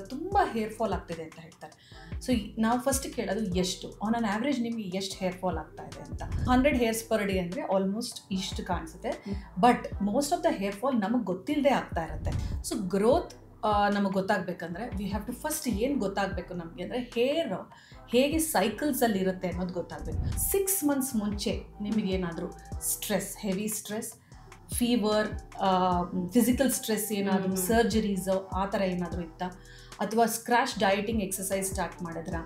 ತುಂಬ hair fall ಆಗ್ತಿದೆ ಅಂತ ಹೇಳ್ತಾರೆ. ಸೊ ನಾವು ಫಸ್ಟ್ ಕೇಳೋದು ಎಷ್ಟು ಆನ್ ಅನ್ ಆವ್ರೇಜ್ ನಿಮಗೆ ಎಷ್ಟು ಹೇರ್ ಫಾಲ್ ಆಗ್ತಾ ಇದೆ ಅಂತ. 100 ಹೇರ್ಸ್ ಪರ್ ಡೇ ಅಂದರೆ ಆಲ್ಮೋಸ್ಟ್ ಇಷ್ಟು ಕಾಣಿಸುತ್ತೆ. But most of the hair fall ನಮಗೆ ಗೊತ್ತಿಲ್ಲದೆ ಆಗ್ತಾ ಇರುತ್ತೆ. ಸೊ ಗ್ರೋತ್ ನಮಗೆ ಗೊತ್ತಾಗಬೇಕಂದ್ರೆ ವಿ ಹ್ಯಾವ್ ಟು ಫಸ್ಟ್ ಏನು ಗೊತ್ತಾಗಬೇಕು ನಮಗೆ ಅಂದರೆ ಹೇರ್ ಹೇಗೆ ಸೈಕಲ್ಸಲ್ಲಿ ಇರುತ್ತೆ ಅನ್ನೋದು ಗೊತ್ತಾಗಬೇಕು. 6 ಮಂತ್ಸ್ ಮುಂಚೆ ನಿಮಗೇನಾದರೂ stress, heavy stress, fever, physical stress ಏನಾದರೂ, ಸರ್ಜರೀಸು ಆ ಥರ ಏನಾದರೂ ಇತ್ತಾ, ಅಥವಾ ಸ್ಕ್ರ್ಯಾಶ್ ಡಯಟಿಂಗ್ ಎಕ್ಸಸೈಸ್ ಸ್ಟಾರ್ಟ್ ಮಾಡಿದ್ರ,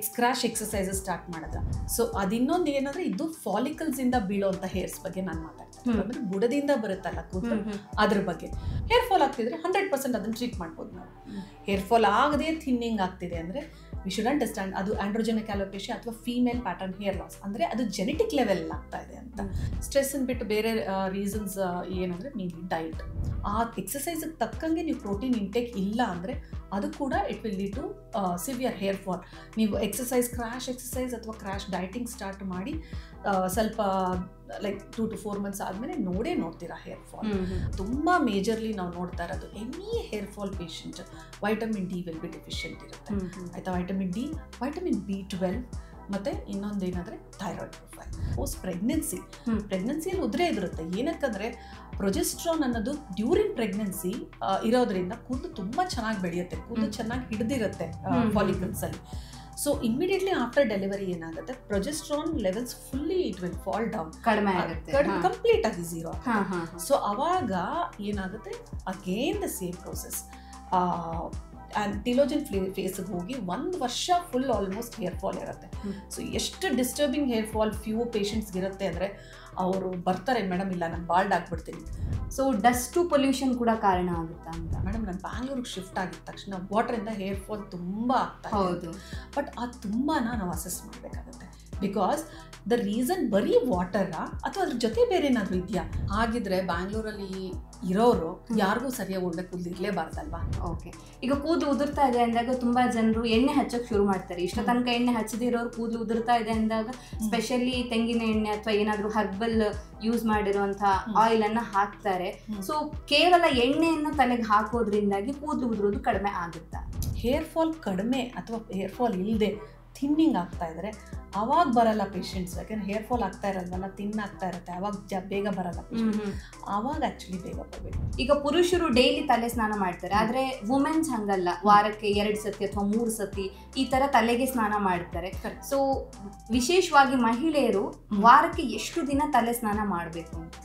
ಸ್ಕ್ರ್ಯಾಶ್ ಎಕ್ಸಸೈಸಸ್ ಸ್ಟಾರ್ಟ್ ಮಾಡಿದ್ರ. ಸೊ ಅದಿನ್ನೊಂದು ಏನಂದರೆ ಇದು ಫಾಲಿಕಲ್ಸಿಂದ ಬೀಳೋವಂಥ ಹೇರ್ಸ್ ಬಗ್ಗೆ ನಾನು ಮಾತಾಡ್ತೀನಿ. ಅಂದರೆ ಬುಡದಿಂದ ಬರುತ್ತಲ್ಲ ಕೂದಲು, ಅದ್ರ ಬಗ್ಗೆ. ಹೇರ್ ಫಾಲ್ ಆಗ್ತಿದ್ರೆ 100% ಅದನ್ನು ಟ್ರೀಟ್ ಮಾಡ್ಬೋದು ನಾವು. ಹೇರ್ ಫಾಲ್ ಆಗದೆ ಥಿನ್ನಿಂಗ್ ಆಗ್ತಿದೆ ಅಂದರೆ ವಿ ಶುಡ್ ಅಂಡರ್ಸ್ಟ್ಯಾಂಡ್ ಅದು ಆಂಡ್ರೋಜೆನಿಕ್ ಅಲೋಪೇಶಿಯಾ ಅಥವಾ ಫೀಮೇಲ್ ಪ್ಯಾಟರ್ನ್ ಹೇರ್ ಲಾಸ್, ಅಂದರೆ ಅದು ಜೆನೆಟಿಕ್ ಲೆವೆಲ್ ಆಗ್ತಾ ಇದೆ ಅಂತ. ಸ್ಟ್ರೆಸ್ಸನ್ನು ಬಿಟ್ಟು ಬೇರೆ ರೀಸನ್ಸ್ ಏನಂದರೆ ಮೇನ್ಲಿ ಡಯಟ್. ಆ ಎಕ್ಸಸೈಸಿಗೆ ತಕ್ಕಂಗೆ ನೀವು ಪ್ರೋಟೀನ್ ಇಂಟೇಕ್ ಇಲ್ಲ ಅಂದರೆ ಅದು ಕೂಡ it will lead to severe hair fall. ನೀವು ಕ್ರ್ಯಾಶ್ ಎಕ್ಸಸೈಸ್ ಅಥವಾ ಕ್ರ್ಯಾಶ್ ಡಯಟಿಂಗ್ ಸ್ಟಾರ್ಟ್ ಮಾಡಿ ಸ್ವಲ್ಪ ಲೈಕ್ 2 to 4 ಮಂತ್ಸ್ ಆದಮೇಲೆ ನೋಡ್ತೀರಾ ಹೇರ್ ಫಾಲ್. ತುಂಬ ಮೇಜರ್ಲಿ ನಾವು ನೋಡ್ತಾ ಇರೋದು any hair fall patient vitamin D will B deficient ಇರುತ್ತೆ. ಆಯಿತಾ, ವೈಟಮಿನ್ ಡಿ, ವೈಟಮಿನ್ B12 ಮತ್ತು ಇನ್ನೊಂದೇನಾದರೆ ಥೈರಾಯ್ಡ್ ಪ್ರೊಫೈಲ್. ಪೋಸ್ಟ್ ಪ್ರೆಗ್ನೆನ್ಸಿಯಲ್ಲಿ ಉದ್ರೆ ಇರುತ್ತೆ. ಏನಕ್ಕಂದರೆ ಪ್ರೊಜೆಸ್ಟ್ರಾನ್ ಅನ್ನೋದು ಡ್ಯೂರಿಂಗ್ ಪ್ರೆಗ್ನೆನ್ಸಿ ಇರೋದ್ರಿಂದ ಕೂದಲು ತುಂಬ ಚೆನ್ನಾಗಿ ಬೆಳೆಯುತ್ತೆ, ಕೂದಲು ಚೆನ್ನಾಗಿ ಹಿಡಿದಿರುತ್ತೆ ಫಾಲಿಕಲ್ಸಲ್ಲಿ. ಸೊ ಇಮಿಡಿಯೇಟ್ಲಿ ಆಫ್ಟರ್ ಡೆಲಿವರಿ ಏನಾಗುತ್ತೆ, progesterone levels fully it will fall down, ಕಡಿಮೆ ಆಗುತ್ತೆ, ಕಂಪ್ಲೀಟ್ ಆಗಿ ಝೀರೋ. ಸೊ ಅವಾಗ ಏನಾಗುತ್ತೆ, again the same process telogen ಫೇಸ್ಗೆ ಹೋಗಿ 1 ವರ್ಷ ಫುಲ್ ಆಲ್ಮೋಸ್ಟ್ ಹೇರ್ ಫಾಲ್ ಇರುತ್ತೆ. ಸೊ ಎಷ್ಟು ಡಿಸ್ಟರ್ಬಿಂಗ್ ಹೇರ್ ಫಾಲ್ ಫ್ಯೂ ಪೇಷಂಟ್ಸ್ಗೆ ಇರುತ್ತೆ ಅಂದರೆ ಅವರು ಬರ್ತಾರೆ, ಮೇಡಮ್ ಇಲ್ಲ ನಾನು ಬಾಲ್ಡ್ ಆಗಿಬಿಡ್ತೀನಿ. ಸೊ ಡಸ್ಟು ಪೊಲ್ಯೂಷನ್ ಕೂಡ ಕಾರಣ ಆಗುತ್ತಾ ಅಂತ? ಮೇಡಮ್ ನಾನು ಬ್ಯಾಂಗ್ಳೂರಿಗೆ ಶಿಫ್ಟ್ ಆಗಿದ ತಕ್ಷಣ ವಾಟರಿಂದ ಹೇರ್ ಫಾಲ್ ತುಂಬ ಆಗ್ತಾ ಇದೆ. ಬಟ್ ಅದು ತುಂಬಾ ನಾವು ಅಸೆಸ್ ಮಾಡಬೇಕಾಗುತ್ತೆ. ಬಿಕಾಸ್ ದ ರೀಸನ್ ಬರೀ ವಾಟರಾ ಅಥವಾ ಅದ್ರ ಜೊತೆ ಬೇರೆ ಏನಾದರೂ ಇದೆಯಾ? ಆಗಿದ್ರೆ ಬ್ಯಾಂಗ್ಳೂರಲ್ಲಿ ಇರೋರು ಯಾರಿಗೂ ಸರಿಯಾಗಿ ಒಳ್ಳೆ ಕೂದಲು ಇರಲೇಬಾರ್ದಲ್ವಾ? ಓಕೆ, ಈಗ ಕೂದಲು ಉದುರ್ತಾ ಇದೆ ಅಂದಾಗ ತುಂಬ ಜನರು ಎಣ್ಣೆ ಹಚ್ಚೋಕೆ ಶುರು ಮಾಡ್ತಾರೆ. ಇಷ್ಟ ತನಕ ಎಣ್ಣೆ ಹಚ್ಚದಿರೋರು ಕೂದಲು ಉದುರ್ತಾ ಇದೆ ಅಂದಾಗ ಸ್ಪೆಷಲಿ ತೆಂಗಿನ ಎಣ್ಣೆ ಅಥವಾ ಏನಾದರೂ ಹರ್ಬಲ್ ಯೂಸ್ ಮಾಡಿರುವಂಥ ಆಯಿಲ್ ಅನ್ನ ಹಾಕ್ತಾರೆ. ಸೊ ಕೇವಲ ಎಣ್ಣೆಯನ್ನು ತಲೆಗೆ ಹಾಕೋದ್ರಿಂದಾಗಿ ಕೂದಲು ಉದುರೋದು ಕಡಿಮೆ ಆಗುತ್ತಾ? ಹೇರ್ ಫಾಲ್ ಕಡಿಮೆ ಅಥವಾ ಹೇರ್ ಫಾಲ್ ಇಲ್ಲದೆ ಥಿನ್ನಿಂಗ್ ಆಗ್ತಾ ಇದ್ರೆ ಅವಾಗ ಬರಲ್ಲ ಪೇಷಂಟ್ಸ್. ಯಾಕೆಂದ್ರೆ ಹೇರ್ ಫಾಲ್ ಆಗ್ತಾ ಇರಲ್ವಲ್ಲ, ಥಿನ್ ಆಗ್ತಾ ಇರುತ್ತೆ, ಅವಾಗ ಬೇಗ ಬರಲ್ಲ ಪೇಷಂಟ್. ಆವಾಗ ಆಕ್ಚುಲಿ ಬೇಗ ಬರಬೇಕು. ಈಗ ಪುರುಷರು ಡೈಲಿ ತಲೆ ಸ್ನಾನ ಮಾಡ್ತಾರೆ, ಆದರೆ ವುಮೆನ್ಸ್ ಹಂಗಲ್ಲ, ವಾರಕ್ಕೆ 2 ಸತಿ ಅಥವಾ 3 ಸತಿ ಈ ತರ ತಲೆಗೆ ಸ್ನಾನ ಮಾಡ್ತಾರೆ. ಸೊ ವಿಶೇಷವಾಗಿ ಮಹಿಳೆಯರು ವಾರಕ್ಕೆ ಎಷ್ಟು ದಿನ ತಲೆ ಸ್ನಾನ ಮಾಡಬೇಕು ಅಂತ?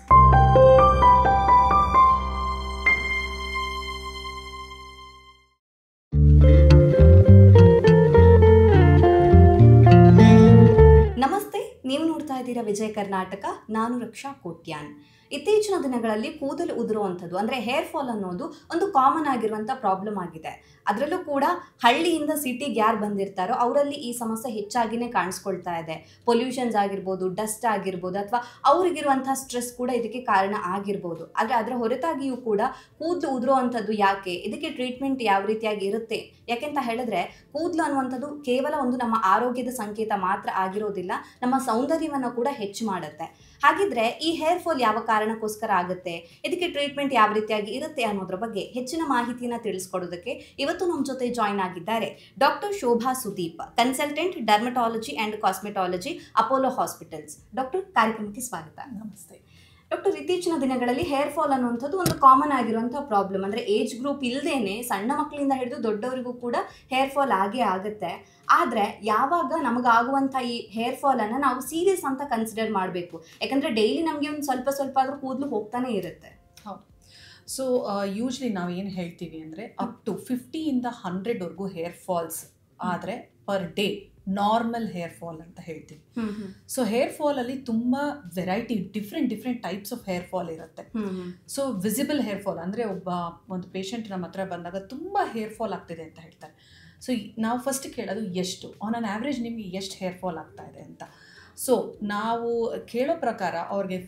ನಮಸ್ತೆ, ನೀವು ನೋಡ್ತಾ ಇದ್ದೀರಾ ವಿಜಯ ಕರ್ನಾಟಕ. ನಾನು ರಕ್ಷಾ ಕೋಟ್ಯಾನ್. ಇತ್ತೀಚಿನ ದಿನಗಳಲ್ಲಿ ಕೂದಲು ಉದುರುವಂಥದ್ದು ಅಂದರೆ ಹೇರ್ ಫಾಲ್ ಅನ್ನೋದು ಒಂದು ಕಾಮನ್ ಆಗಿರುವಂಥ ಪ್ರಾಬ್ಲಮ್ ಆಗಿದೆ. ಅದರಲ್ಲೂ ಕೂಡ ಹಳ್ಳಿಯಿಂದ ಸಿಟಿಗೆ ಯಾರು ಬಂದಿರ್ತಾರೋ ಅವರಲ್ಲಿ ಈ ಸಮಸ್ಯೆ ಹೆಚ್ಚಾಗಿನೇ ಕಾಣಿಸ್ಕೊಳ್ತಾ ಇದೆ. ಪೊಲ್ಯೂಷನ್ಸ್ ಆಗಿರ್ಬೋದು, ಡಸ್ಟ್ ಆಗಿರ್ಬೋದು, ಅಥವಾ ಅವರಿಗಿರುವಂಥ ಸ್ಟ್ರೆಸ್ ಕೂಡ ಇದಕ್ಕೆ ಕಾರಣ ಆಗಿರ್ಬೋದು. ಆದರೆ ಅದರ ಹೊರತಾಗಿಯೂ ಕೂಡ ಕೂದಲು ಉದುರುವಂಥದ್ದು ಯಾಕೆ, ಇದಕ್ಕೆ ಟ್ರೀಟ್ಮೆಂಟ್ ಯಾವ ರೀತಿಯಾಗಿ ಇರುತ್ತೆ? ಯಾಕೆಂತ ಹೇಳಿದ್ರೆ ಕೂದಲು ಅನ್ನುವಂಥದ್ದು ಕೇವಲ ಒಂದು ನಮ್ಮ ಆರೋಗ್ಯದ ಸಂಕೇತ ಮಾತ್ರ ಆಗಿರೋದಿಲ್ಲ, ನಮ್ಮ ಸೌಂದರ್ಯವನ್ನು ಕೂಡ ಹೆಚ್ಚು ಮಾಡುತ್ತೆ. ಹಾಗಿದ್ರೆ ಈ ಹೇರ್ ಫಾಲ್ ಯಾವ ಕಾರಣಕ್ಕೋಸ್ಕರ ಆಗುತ್ತೆ, ಇದಕ್ಕೆ ಟ್ರೀಟ್ಮೆಂಟ್ ಯಾವ ರೀತಿಯಾಗಿ ಇರುತ್ತೆ ಅನ್ನೋದ್ರ ಬಗ್ಗೆ ಹೆಚ್ಚಿನ ಮಾಹಿತಿಯನ್ನು ತಿಳಿಸ್ಕೊಡೋದಕ್ಕೆ ಇವತ್ತು ನಮ್ಮ ಜೊತೆ ಜಾಯ್ನ್ ಆಗಿದ್ದಾರೆ doctor Shobha Sudeep, consultant dermatology and cosmetology, Apollo hospitals. Doctor, ಕಾರ್ಯಕ್ರಮಕ್ಕೆ ಸ್ವಾಗತ. ನಮಸ್ತೆ ಡಾಕ್ಟರ್. ಇತ್ತೀಚಿನ ದಿನಗಳಲ್ಲಿ ಹೇರ್ ಫಾಲ್ ಅನ್ನುವಂಥದ್ದು ಒಂದು ಕಾಮನ್ ಆಗಿರುವಂಥ ಪ್ರಾಬ್ಲಮ್. ಅಂದರೆ ಏಜ್ ಗ್ರೂಪ್ ಇಲ್ಲದೇನೆ ಸಣ್ಣ ಮಕ್ಕಳಿಂದ ಹಿಡಿದು ದೊಡ್ಡವರಿಗೂ ಕೂಡ ಹೇರ್ ಫಾಲ್ ಆಗೇ ಆಗುತ್ತೆ. ಆದರೆ ಯಾವಾಗ ನಮಗಾಗುವಂಥ ಈ ಹೇರ್ ಫಾಲನ್ನು ನಾವು ಸೀರಿಯಸ್ ಅಂತ ಕನ್ಸಿಡರ್ ಮಾಡಬೇಕು? ಯಾಕಂದರೆ ಡೈಲಿ ನಮಗೆ ಒಂದು ಸ್ವಲ್ಪ ಆದರೂ ಕೂದಲು ಹೋಗ್ತಾನೆ ಇರುತ್ತೆ. ಹೌದು. ಸೊ ಯೂಶ್ವಲಿ ನಾವು ಏನು ಹೇಳ್ತೀವಿ ಅಂದರೆ ಅಪ್ ಟು 50ಇಂದ 100ವರೆಗೂ ಹೇರ್ ಫಾಲ್ಸ್ ಆದರೆ per day normal hair fall ಅಂತ ಹೇಳ್ತೀವಿ. ಸೊ ಹೇರ್ ಫಾಲ್ ಅಲ್ಲಿ ತುಂಬಾ variety, different types of hair fall ಇರುತ್ತೆ. ಸೊ ವಿಸಿಬಲ್ ಹೇರ್ ಫಾಲ್ ಅಂದರೆ ಒಂದು ಪೇಷಂಟ್ ನಮ್ಮ ಹತ್ರ ಬಂದಾಗ ತುಂಬಾ ಹೇರ್ ಫಾಲ್ ಆಗ್ತಿದೆ ಅಂತ ಹೇಳ್ತಾರೆ. ಸೊ ನಾವು ಫಸ್ಟ್ ಕೇಳೋದು ಎಷ್ಟು ಆನ್ ಅನ್ ಆವ್ರೇಜ್ ನಿಮಗೆ ಎಷ್ಟು ಹೇರ್ ಫಾಲ್ ಆಗ್ತಾ ಇದೆ ಅಂತ. ಸೊ ನಾವು ಕೇಳೋ ಪ್ರಕಾರ ಅವ್ರಿಗೆ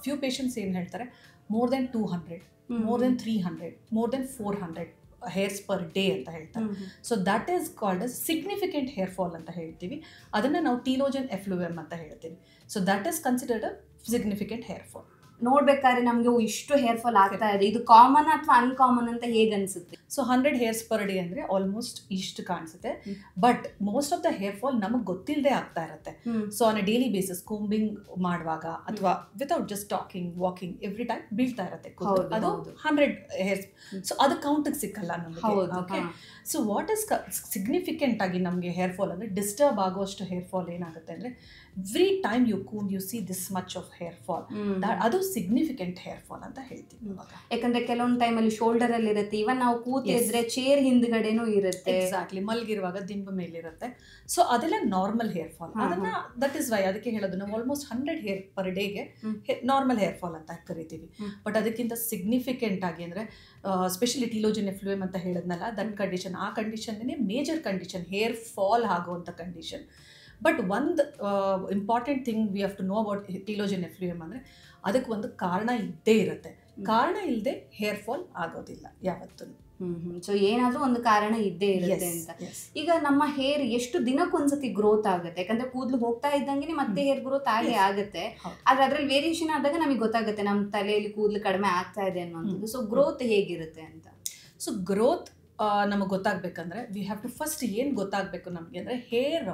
ಫ್ಯೂ ಪೇಷಂಟ್ಸ್ ಏನು ಹೇಳ್ತಾರೆ, more than 200, more than 300, more than 400 hairs per day ಅಂತ ಹೇಳ್ತಾರೆ. So that is called as significant hair fall ಅಂತ ಹೇಳ್ತೀವಿ. ಅದನ್ನು ನಾವು ಟೀಲೋಜನ್ ಎಫ್ಲುಯಮ್ ಅಂತ ಹೇಳ್ತೀವಿ. So that is considered a significant hair fall. ನೋಡ್ಬೇಕಾದ್ರೆ ನಮ್ಗೆ ಇಷ್ಟು ಹೇರ್ ಫಾಲ್ ಆಗ್ತಾ ಇದೆ, ಇದು ಕಾಮನ್ ಅಥವಾ ಅನ್ಕಾಮನ್ ಅಂತ ಹೇಗೆ ಅನ್ಸುತ್ತೆ? ಸೊ 100 ಹೇರ್ಸ್ ಪರ್ ಡೇ ಅಂದರೆ ಆಲ್ಮೋಸ್ಟ್ ಇಷ್ಟು ಕಾಣಿಸುತ್ತೆ. But most of the hair fall ನಮಗೆ ಗೊತ್ತಿಲ್ಲದೆ ಆಗ್ತಾ ಇರುತ್ತೆ. So on a daily basis combing ಮಾಡುವಾಗ ಅಥವಾ without just talking walking every time ಬೀಳ್ತಾ ಇರುತ್ತೆ ಅದು 100 ಹೇರ್ಸ್. ಸೊ ಅದು ಕೌಂಟಿಗೆ ಸಿಕ್ಕಲ್ಲ ನಮಗೆ. Okay, so what is significant ಆಗಿ ನಮಗೆ ಹೇರ್ ಫಾಲ್ ಅಂದರೆ ಡಿಸ್ಟರ್ಬ್ ಆಗುವಷ್ಟು ಹೇರ್ ಫಾಲ್ ಏನಾಗುತ್ತೆ ಅಂದರೆ every time you comb you see this much of hair fall, ಅದು ಸಿಗ್ನಿಫಿಕೆಂಟ್ ಹೇರ್ ಫಾಲ್ ಅಂತ ಹೇಳ್ತೀವಿ. ಯಾಕಂದ್ರೆ ಕೆಲವೊಂದು ಟೈಮಲ್ಲಿ ಶೋಲ್ಡರ್ ಅಲ್ಲಿ ಇರುತ್ತೆ, ಇವನ್ ನಾವು ಕೂತಿದ್ರೆ ಚೇರ್ ಹಿಂದ್ಗಡೆನೂ ಇರುತ್ತೆ. ಎಕ್ಸಾಕ್ಟ್ಲಿ, ಮಲ್ಗಿರುವಾಗ ದಿಂಬು ಮೇಲಿರುತ್ತೆ. ಸೊ ಅದೆಲ್ಲ ನಾರ್ಮಲ್ ಹೇರ್ ಫಾಲ್. ಅದನ್ನ ದಟ್ ಇಸ್ ವೈ ಅದಕ್ಕೆ ಹೇಳೋದು ನಾವು ಆಲ್ಮೋಸ್ಟ್ 100 ಹೇರ್ ಪರ್ ಡೇಗೆ ನಾರ್ಮಲ್ ಹೇರ್ ಫಾಲ್ ಅಂತ ಕರಿತೀವಿ. ಬಟ್ ಅದಕ್ಕಿಂತ ಸಿಗ್ನಿಫಿಕೆಂಟ್ ಆಗಿ ಅಂದರೆ ಸ್ಪೆಷಲಿ ಟೀಲೋಜನ್ ಎಫ್ಲೂಯಮ್ ಅಂತ ಹೇಳಿದ್ನಲ್ಲ, ದಟ್ ಕಂಡೀಷನ್, ಆ ಕಂಡೀಷನ್ನೇ ಮೇಜರ್ ಕಂಡೀಷನ್, ಹೇರ್ ಫಾಲ್ ಆಗುವಂಥ ಕಂಡೀಷನ್. ಬಟ್ ಒಂದು important thing we have to know about telogen effluvium ಅಂದರೆ ಅದಕ್ಕೆ ಒಂದು ಕಾರಣ ಇದ್ದೇ ಇರುತ್ತೆ. ಕಾರಣ ಇಲ್ಲದೆ ಹೇರ್ ಫಾಲ್ ಆಗೋದಿಲ್ಲ ಯಾವತ್ತೂ. ಸೊ ಏನಾದ್ರೂ ಒಂದು ಕಾರಣ ಇದ್ದೇ ಇರುತ್ತೆ ಅಂತ. ಈಗ ನಮ್ಮ ಹೇರ್ ಎಷ್ಟು ದಿನಕ್ಕೊಂದ್ಸತಿ ಗ್ರೋತ್ ಆಗುತ್ತೆ? ಯಾಕಂದ್ರೆ ಕೂದಲು ಹೋಗ್ತಾ ಇದ್ದಂಗೆ ಮತ್ತೆ ಹೇರ್ ಗ್ರೋತ್ ಆಗೇ ಆಗುತ್ತೆ. ಆದ್ರೆ ಅದ್ರಲ್ಲಿ ವೇರಿಯೇಷನ್ ಆದಾಗ ನಮಗೆ ಗೊತ್ತಾಗುತ್ತೆ ನಮ್ಮ ತಲೆಯಲ್ಲಿ ಕೂದಲು ಕಡಿಮೆ ಆಗ್ತಾ ಇದೆ ಅನ್ನೋದು. ಸೊ ಗ್ರೋತ್ ಹೇಗಿರುತ್ತೆ ಅಂತ? ಸೊ ಗ್ರೋತ್ ನಮಗೆ ಗೊತ್ತಾಗಬೇಕಂದ್ರೆ ವಿ ಹ್ಯಾವ್ ಟು ಫಸ್ಟ್ ಏನು ಗೊತ್ತಾಗಬೇಕು ನಮಗೆ ಅಂದರೆ ಹೇರ್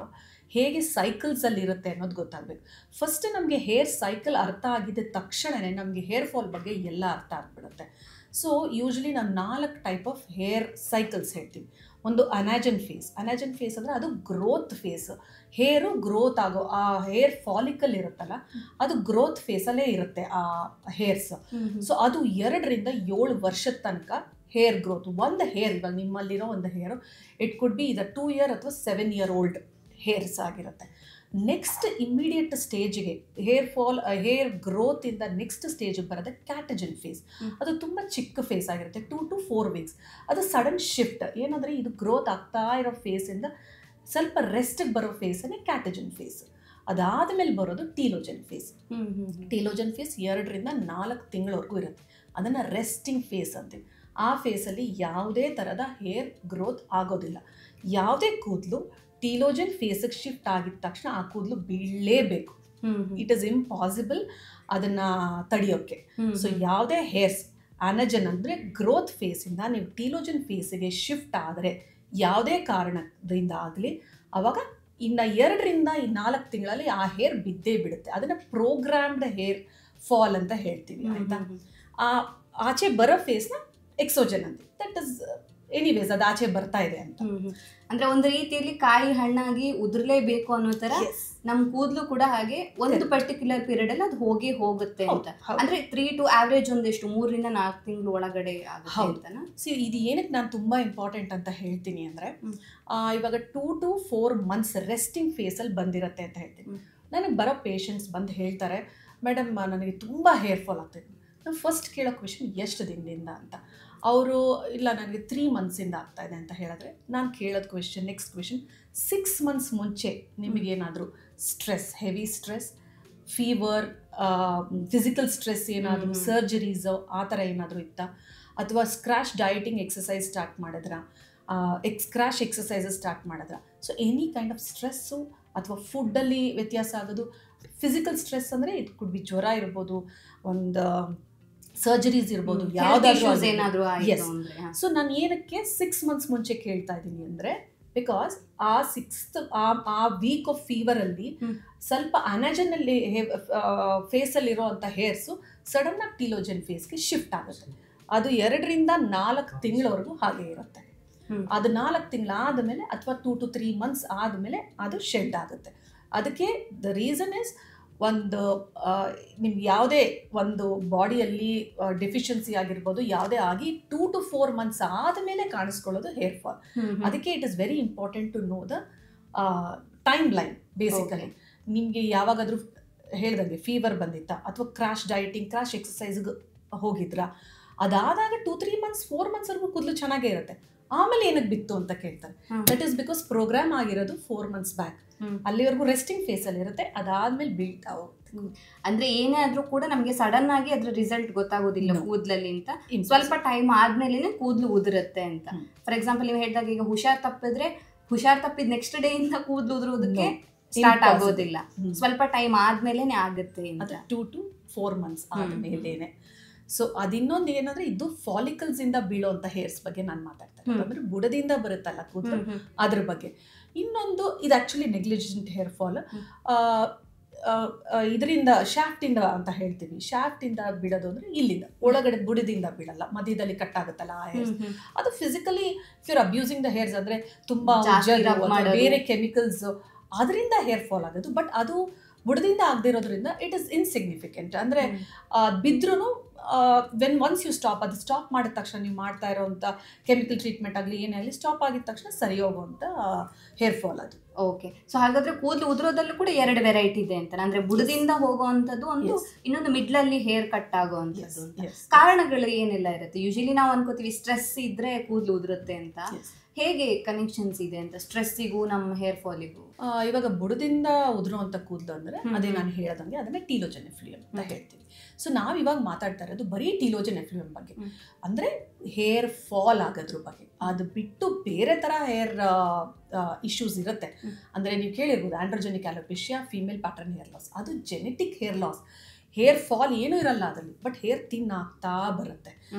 ಹೇಗೆ ಸೈಕಲ್ಸಲ್ಲಿ ಇರುತ್ತೆ ಅನ್ನೋದು ಗೊತ್ತಾಗಬೇಕು. ಫಸ್ಟ್ ನಮಗೆ ಹೇರ್ ಸೈಕಲ್ ಅರ್ಥ ಆಗಿದ್ದ ತಕ್ಷಣವೇ ನಮಗೆ ಹೇರ್ ಫಾಲ್ ಬಗ್ಗೆ ಎಲ್ಲ ಅರ್ಥ ಆಗ್ಬಿಡುತ್ತೆ. ಸೊ ಯೂಶ್ವಲಿ ನಾವು 4 ಟೈಪ್ ಆಫ್ ಹೇರ್ ಸೈಕಲ್ಸ್ ಹೇಳ್ತೀವಿ. ಒಂದು ಅನಾಜನ್ ಫೇಸ್. ಅನಾಜನ್ ಫೇಸ್ ಅಂದರೆ ಅದು ಗ್ರೋತ್ ಫೇಸ್. ಹೇರು ಗ್ರೋತ್ ಆಗೋ ಆ ಹೇರ್ ಫಾಲಿಕಲ್ ಇರುತ್ತಲ್ಲ, ಅದು ಗ್ರೋತ್ ಫೇಸಲ್ಲೇ ಇರುತ್ತೆ ಆ ಹೇರ್ಸ್. ಸೊ ಅದು 2 ರಿಂದ 7 ವರ್ಷದ ತನಕ ಹೇರ್ ಗ್ರೋತ್. ಒಂದು ಹೇರ್, ಇವಾಗ ನಿಮ್ಮಲ್ಲಿರೋ ಒಂದು ಹೇರು ಇಟ್ ಕುಡ್ ಬಿ ಇದರ್ 2 ಇಯರ್ ಅಥವಾ 7 ಇಯರ್ ಓಲ್ಡ್ ಹೇರ್ಸ್ ಆಗಿರುತ್ತೆ. ನೆಕ್ಸ್ಟ್ ಇಮ್ಮಿಡಿಯೇಟ್ ಸ್ಟೇಜ್ಗೆ ಹೇರ್ ಗ್ರೋತಿಂದ ನೆಕ್ಸ್ಟ್ ಸ್ಟೇಜಿಗೆ ಬರೋದು ಕ್ಯಾಟಜನ್ ಫೇಸ್. ಅದು ತುಂಬ ಚಿಕ್ಕ ಫೇಸ್ ಆಗಿರುತ್ತೆ, 2 to 4 ವೀಕ್ಸ್. ಅದು ಸಡನ್ ಶಿಫ್ಟ್ ಏನಂದರೆ ಇದು ಗ್ರೋತ್ ಆಗ್ತಾ ಇರೋ ಫೇಸಿಂದ ಸ್ವಲ್ಪ ರೆಸ್ಟಿಗೆ ಬರೋ ಫೇಸನ್ನೇ ಕ್ಯಾಟಜನ್ ಫೇಸ್. ಅದಾದಮೇಲೆ ಬರೋದು ಟೀಲೋಜನ್ ಫೇಸ್. ಟೀಲೋಜನ್ ಫೇಸ್ 2 ರಿಂದ 4 ತಿಂಗಳವರೆಗೂ ಇರುತ್ತೆ. ಅದನ್ನು ರೆಸ್ಟಿಂಗ್ ಫೇಸ್ ಅಂತೀವಿ. ಆ ಫೇಸಲ್ಲಿ ಯಾವುದೇ ಥರದ ಹೇರ್ ಗ್ರೋತ್ ಆಗೋದಿಲ್ಲ. ಯಾವುದೇ ಕೂದಲು ಟೀಲೋಜನ್ ಫೇಸಿಗೆ ಶಿಫ್ಟ್ ಆಗಿದ ತಕ್ಷಣ ಆ ಕೂದಲು ಬೀಳಲೇಬೇಕು. ಇಟ್ ಇಸ್ ಇಂಪಾಸಿಬಲ್ ಅದನ್ನು ತಡೆಯೋಕ್ಕೆ. ಸೊ ಯಾವುದೇ ಹೇರ್ಸ್ ಅನಜನ್ ಅಂದರೆ ಗ್ರೋತ್ ಫೇಸಿಂದ ನೀವು ಟೀಲೋಜನ್ ಫೇಸಿಗೆ ಶಿಫ್ಟ್ ಆದರೆ ಯಾವುದೇ ಕಾರಣದಿಂದ ಆಗಲಿ ಅವಾಗ ಇನ್ನು 2 ರಿಂದ 4 ತಿಂಗಳಲ್ಲಿ ಆ ಹೇರ್ ಬಿದ್ದೇ ಬಿಡುತ್ತೆ. ಅದನ್ನು ಪ್ರೋಗ್ರಾಮ್ಡ್ ಹೇರ್ ಫಾಲ್ ಅಂತ ಹೇಳ್ತೀವಿ, ಆಯಿತಾ. ಆಚೆ ಬರೋ ಫೇಸ್ನ ಎಕ್ಸೋಜನ್ ಅಂತ. ದಟ್ ಇಸ್ ಎನಿವೇಸ್ ಅದು ಆಚೆ ಬರ್ತಾ ಇದೆ ಅಂತ. ಅಂದ್ರೆ ಒಂದು ರೀತಿಯಲ್ಲಿ ಕಾಯಿ ಹಣ್ಣಾಗಿ ಉದುರ್ಲೇಬೇಕು ಅನ್ನೋ ತರ ನಮ್ ಕೂದಲು ಕೂಡ ಹಾಗೆ ಒಂದು ಪರ್ಟಿಕ್ಯುಲರ್ ಪೀರಿಯಡ್ ಅಲ್ಲಿ ಅದು ಹೋಗುತ್ತೆ ಅಂತ. ಅಂದ್ರೆ 3 to ಆವರೇಜ್ ಒಂದೆಷ್ಟು 3 ರಿಂದ 4 ತಿಂಗಳು ಒಳಗಡೆ ಆಗುತ್ತೆ. ಇದು ಏನಕ್ಕೆ ನಾನು ತುಂಬಾ ಇಂಪಾರ್ಟೆಂಟ್ ಅಂತ ಹೇಳ್ತೀನಿ ಅಂದ್ರೆ ಇವಾಗ 2 to 4 months ರೆಸ್ಟಿಂಗ್ ಫೇಸಲ್ಲಿ ಬಂದಿರತ್ತೆ ಅಂತ ಹೇಳ್ತೀನಿ. ನನಗೆ ಬರೋ ಪೇಷಂಟ್ಸ್ ಬಂದು ಹೇಳ್ತಾರೆ, ಮೇಡಮ್ ನನಗೆ ತುಂಬ ಹೇರ್ ಫಾಲ್ ಆಗ್ತಾಯಿದೆ. ನಾನು ಫಸ್ಟ್ ಕೇಳೋ ಕ್ವೆಶನ್ ಎಷ್ಟು ದಿನದಿಂದ ಅಂತ. ಅವರು ಇಲ್ಲ ನನಗೆ 3 monthಸಿಂದ ಆಗ್ತಾಯಿದೆ ಅಂತ ಹೇಳಿದ್ರೆ ನಾನು ಕೇಳೋದು ನೆಕ್ಸ್ಟ್ ಕ್ವೆಶನ್ 6 months ಮುಂಚೆ ನಿಮಗೇನಾದರೂ stress, heavy stress, fever, physical stress ಏನಾದರೂ, ಸರ್ಜರೀಸು ಆ ಥರ ಏನಾದರೂ ಇತ್ತಾ, ಅಥವಾ ಸ್ಕ್ರಾಶ್ ಡಯಟಿಂಗ್ ಎಕ್ಸಸೈಸ್ ಸ್ಟಾರ್ಟ್ ಮಾಡಿದ್ರಾ, ಸ್ಕ್ರಾಶ್ ಎಕ್ಸಸೈಸಸ್ ಸ್ಟಾರ್ಟ್ ಮಾಡಿದ್ರಾ. So any kind of stress ಅಥವಾ ಫುಡ್ಡಲ್ಲಿ ವ್ಯತ್ಯಾಸ ಆಗೋದು. ಫಿಸಿಕಲ್ ಸ್ಟ್ರೆಸ್ ಅಂದರೆ ಇದು ಕುಡ್ ಬಿ ಜ್ವರ ಇರ್ಬೋದು, ಒಂದು ಸರ್ಜರೀಸ್ ಇರ್ಬೋದು, ಯಾವುದಾದ್ರೂ. ಸೊ ನಾನು ಏನಕ್ಕೆ 6 months ಮುಂಚೆ ಕೇಳ್ತಾ ಇದ್ದೀನಿ ಅಂದರೆ ಬಿಕಾಸ್ ಆ ವೀಕ್ ಆಫ್ ಫೀವರಲ್ಲಿ ಸ್ವಲ್ಪ ಅನಾಜನಲ್ಲಿ ಫೇಸಲ್ಲಿರೋ ಅಂಥ ಹೇರ್ಸು ಸಡನ್ನಾಗಿ ಟೀಲೋಜನ್ ಫೇಸ್ಗೆ ಶಿಫ್ಟ್ ಆಗುತ್ತೆ. ಅದು 2 ರಿಂದ 4 ತಿಂಗಳವರೆಗೂ ಹಾಗೆ ಇರುತ್ತೆ. ಅದು 4 ತಿಂಗಳಾದಮೇಲೆ ಅಥವಾ 2 to 3 months ಆದಮೇಲೆ ಅದು ಶೆಡ್ ಆಗುತ್ತೆ. ಅದಕ್ಕೆ ದ ರೀಸನ್ ಇಸ್ ಒಂದು ನಿಮ್ಗೆ ಯಾವುದೇ ಒಂದು ಬಾಡಿಯಲ್ಲಿ ಡೆಫಿಷಿಯನ್ಸಿ ಆಗಿರ್ಬೋದು, ಯಾವುದೇ ಆಗಿ 2 to 4 months ಆದಮೇಲೆ ಕಾಣಿಸ್ಕೊಳ್ಳೋದು ಹೇರ್ ಫಾಲ್. ಅದಕ್ಕೆ it is very important to know the time line. Basically ನಿಮಗೆ ಯಾವಾಗಾದರೂ ಹೇಳ್ದಂಗೆ ಫೀವರ್ ಬಂದಿತ್ತಾ ಅಥವಾ ಕ್ರಾಶ್ ಎಕ್ಸಸೈಸ್ಗೆ ಹೋಗಿದ್ರಾ, ಅದಾದಾಗ 2-3 months 4 monthsವರೆಗೂ ಕೂದಲು ಚೆನ್ನಾಗೇ ಇರುತ್ತೆ. ಆಮೇಲೆ ಏನಕ್ಕೆ ಬಿತ್ತು ಅಂತ ಕೇಳ್ತಾರೆ. ದಟ್ ಈಸ್ ಬಿಕಾಸ್ ಪ್ರೋಗ್ರಾಮ್ ಆಗಿರೋದು 4 months ಬ್ಯಾಕ್. ಅಲ್ಲಿವರೆಗೂ ರೆಸ್ಟಿಂಗ್ ಫೇಸಲ್ಲಿ ಇರುತ್ತೆ, ಅದಾದ್ಮೇಲೆ ಬೀಳ್ತಾ ಹೋಗುತ್ತೆ. ಅಂದ್ರೆ ಏನೇ ಆದ್ರೂ ಕೂಡ ನಮಗೆ ಸಡನ್ ಆಗಿ ಅದ್ರ ರಿಸಲ್ಟ್ ಗೊತ್ತಾಗೋದಿಲ್ಲ ಕೂದಲಲ್ಲಿ ಅಂತ. ಸ್ವಲ್ಪ ಟೈಮ್ ಆದ್ಮೇಲೆ ಕೂದಲು ಉದುರುತ್ತೆ ಅಂತ. ಫಾರ್ ಎಕ್ಸಾಂಪಲ್ ನೀವು ಹೇಳಿದಾಗ ಈಗ ಹುಷಾರ್ ತಪ್ಪಿದ ನೆಕ್ಸ್ಟ್ ಡೇ ಇಂದ ಕೂದಲು ಉದುರೋದಕ್ಕೆ ಸ್ಟಾರ್ಟ್ ಆಗೋದಿಲ್ಲ, ಸ್ವಲ್ಪ ಟೈಮ್ ಆದ್ಮೇಲೆ ಆಗುತ್ತೆ ಅಂತ. 2 to 4 months ಆದ್ಮೇಲೆನೆ. ಸೊ ಅದಿನ್ನೊಂದು ಏನಂದ್ರೆ ಇದು ಫಾಲಿಕಲ್ಸ್ ಇಂದ ಬೀಳೋಂಥ ಹೇರ್ಸ್ ಬಗ್ಗೆ ನಾನು ಮಾತಾಡ್ತಾ ಇರೋದು. ಅಂದ್ರೆ ಬುಡದಿಂದ ಬರುತ್ತಲ್ಲ ಕೂದಲು, ಅದ್ರ ಬಗ್ಗೆ. ಇನ್ನೊಂದು ಇದು ಆಕ್ಚುಲಿ ನೆಗ್ಲಿಜೆಂಟ್ ಹೇರ್ ಫಾಲ್. ಇದರಿಂದ ಶಾಫ್ಟ್ ಇಂದ ಅಂತ ಹೇಳ್ತೀವಿ. ಶಾಫ್ಟ್ ಇಂದ ಬಿಡೋದು ಅಂದ್ರೆ ಇಲ್ಲಿಂದ ಒಳಗಡೆ ಬುಡದಿಂದ ಬೀಳಲ್ಲ, ಮಧ್ಯದಲ್ಲಿ ಕಟ್ ಆಗುತ್ತಲ್ಲ ಆ ಹೇರ್ಸ್. ಅದು physically if you're abusing the hairs ಅಂದ್ರೆ ತುಂಬಾ ಬೇರೆ ಕೆಮಿಕಲ್ಸ್ ಅದರಿಂದ ಹೇರ್ ಫಾಲ್ ಆಗೋದು. ಬಟ್ ಅದು ಬುಡದಿಂದ ಆಗದಿರೋದ್ರಿಂದ ಇಟ್ ಇಸ್ ಇನ್ಸಿಗ್ನಿಫಿಕೆಂಟ್. ಅಂದ್ರೆ ಬಿದ್ರೂ ವೆನ್ ಒನ್ಸ್ ಯು ಸ್ಟಾಪ್, ಅದು ಸ್ಟಾಪ್ ಮಾಡಿದ ತಕ್ಷಣ ನೀವು ಮಾಡ್ತಾ ಇರೋಂಥ ಕೆಮಿಕಲ್ ಟ್ರೀಟ್ಮೆಂಟ್ ಆಗಲಿ ಏನೇ ಆಗಲಿ ಸ್ಟಾಪ್ ಆಗಿದ ತಕ್ಷಣ ಸರಿ ಹೋಗುವಂಥ ಹೇರ್ ಫಾಲ್ ಅದು. ಓಕೆ, ಸೊ ಹಾಗಾದ್ರೆ ಕೂದಲು ಉದುರೋದಲ್ಲೂ ಕೂಡ 2 ವೆರೈಟಿ ಇದೆ ಅಂತ. ಅಂದ್ರೆ ಬುಡದಿಂದ ಹೋಗುವಂಥದ್ದು ಒಂದು, ಇನ್ನೊಂದು ಮಿಡ್ಲಲ್ಲಿ ಹೇರ್ ಕಟ್ ಆಗುವಂಥದ್ದು. ಕಾರಣಗಳು ಏನೆಲ್ಲ ಇರುತ್ತೆ? ಯೂಶಲಿ ನಾವು ಅನ್ಕೋತೀವಿ ಸ್ಟ್ರೆಸ್ ಇದ್ರೆ ಕೂದಲು ಉದುರುತ್ತೆ ಅಂತ. ಹೇಗೆ ಕನೆಕ್ಷನ್ಸ್ ಇದೆ ಅಂತ ಸ್ಟ್ರೆಸ್ಸಿಗೂ ನಮ್ಮ ಹೇರ್ ಫಾಲಿಗೂ? ಇವಾಗ ಬುಡದಿಂದ ಉದುರುವಂಥ ಕೂದಲು ಅಂದ್ರೆ ಅದೇ ನಾನು ಹೇಳೋದಂಗೆ ಅದನ್ನ ಟೀಲೋಜನ್ ಎಫ್ಲೂಯಮ್ ಅಂತ ಹೇಳ್ತೀವಿ. ಸೊ ನಾವು ಇವಾಗ ಮಾತಾಡ್ತಾ ಇರೋದು ಬರೀ ಟೀಲೋಜನ್ ಎಫ್ಲೂಯಮ್ ಬಗ್ಗೆ, ಅಂದ್ರೆ ಹೇರ್ ಫಾಲ್ ಆಗೋದ್ರ ಬಗ್ಗೆ. ಅದು ಬಿಟ್ಟು ಬೇರೆ ತರ ಹೇರ್ ಇಶ್ಯೂಸ್ ಇರುತ್ತೆ. ಅಂದ್ರೆ ನೀವು ಕೇಳಿರ್ಬೋದು androgenic alopecia, female pattern hair loss, ಅದು genetic hair loss. Hair fall ಏನೂ ಇರಲ್ಲ ಅದರಲ್ಲಿ, ಬಟ್ ಹೇರ್ ಥಿನ್ ಆಗ್ತಾ ಬರುತ್ತೆ.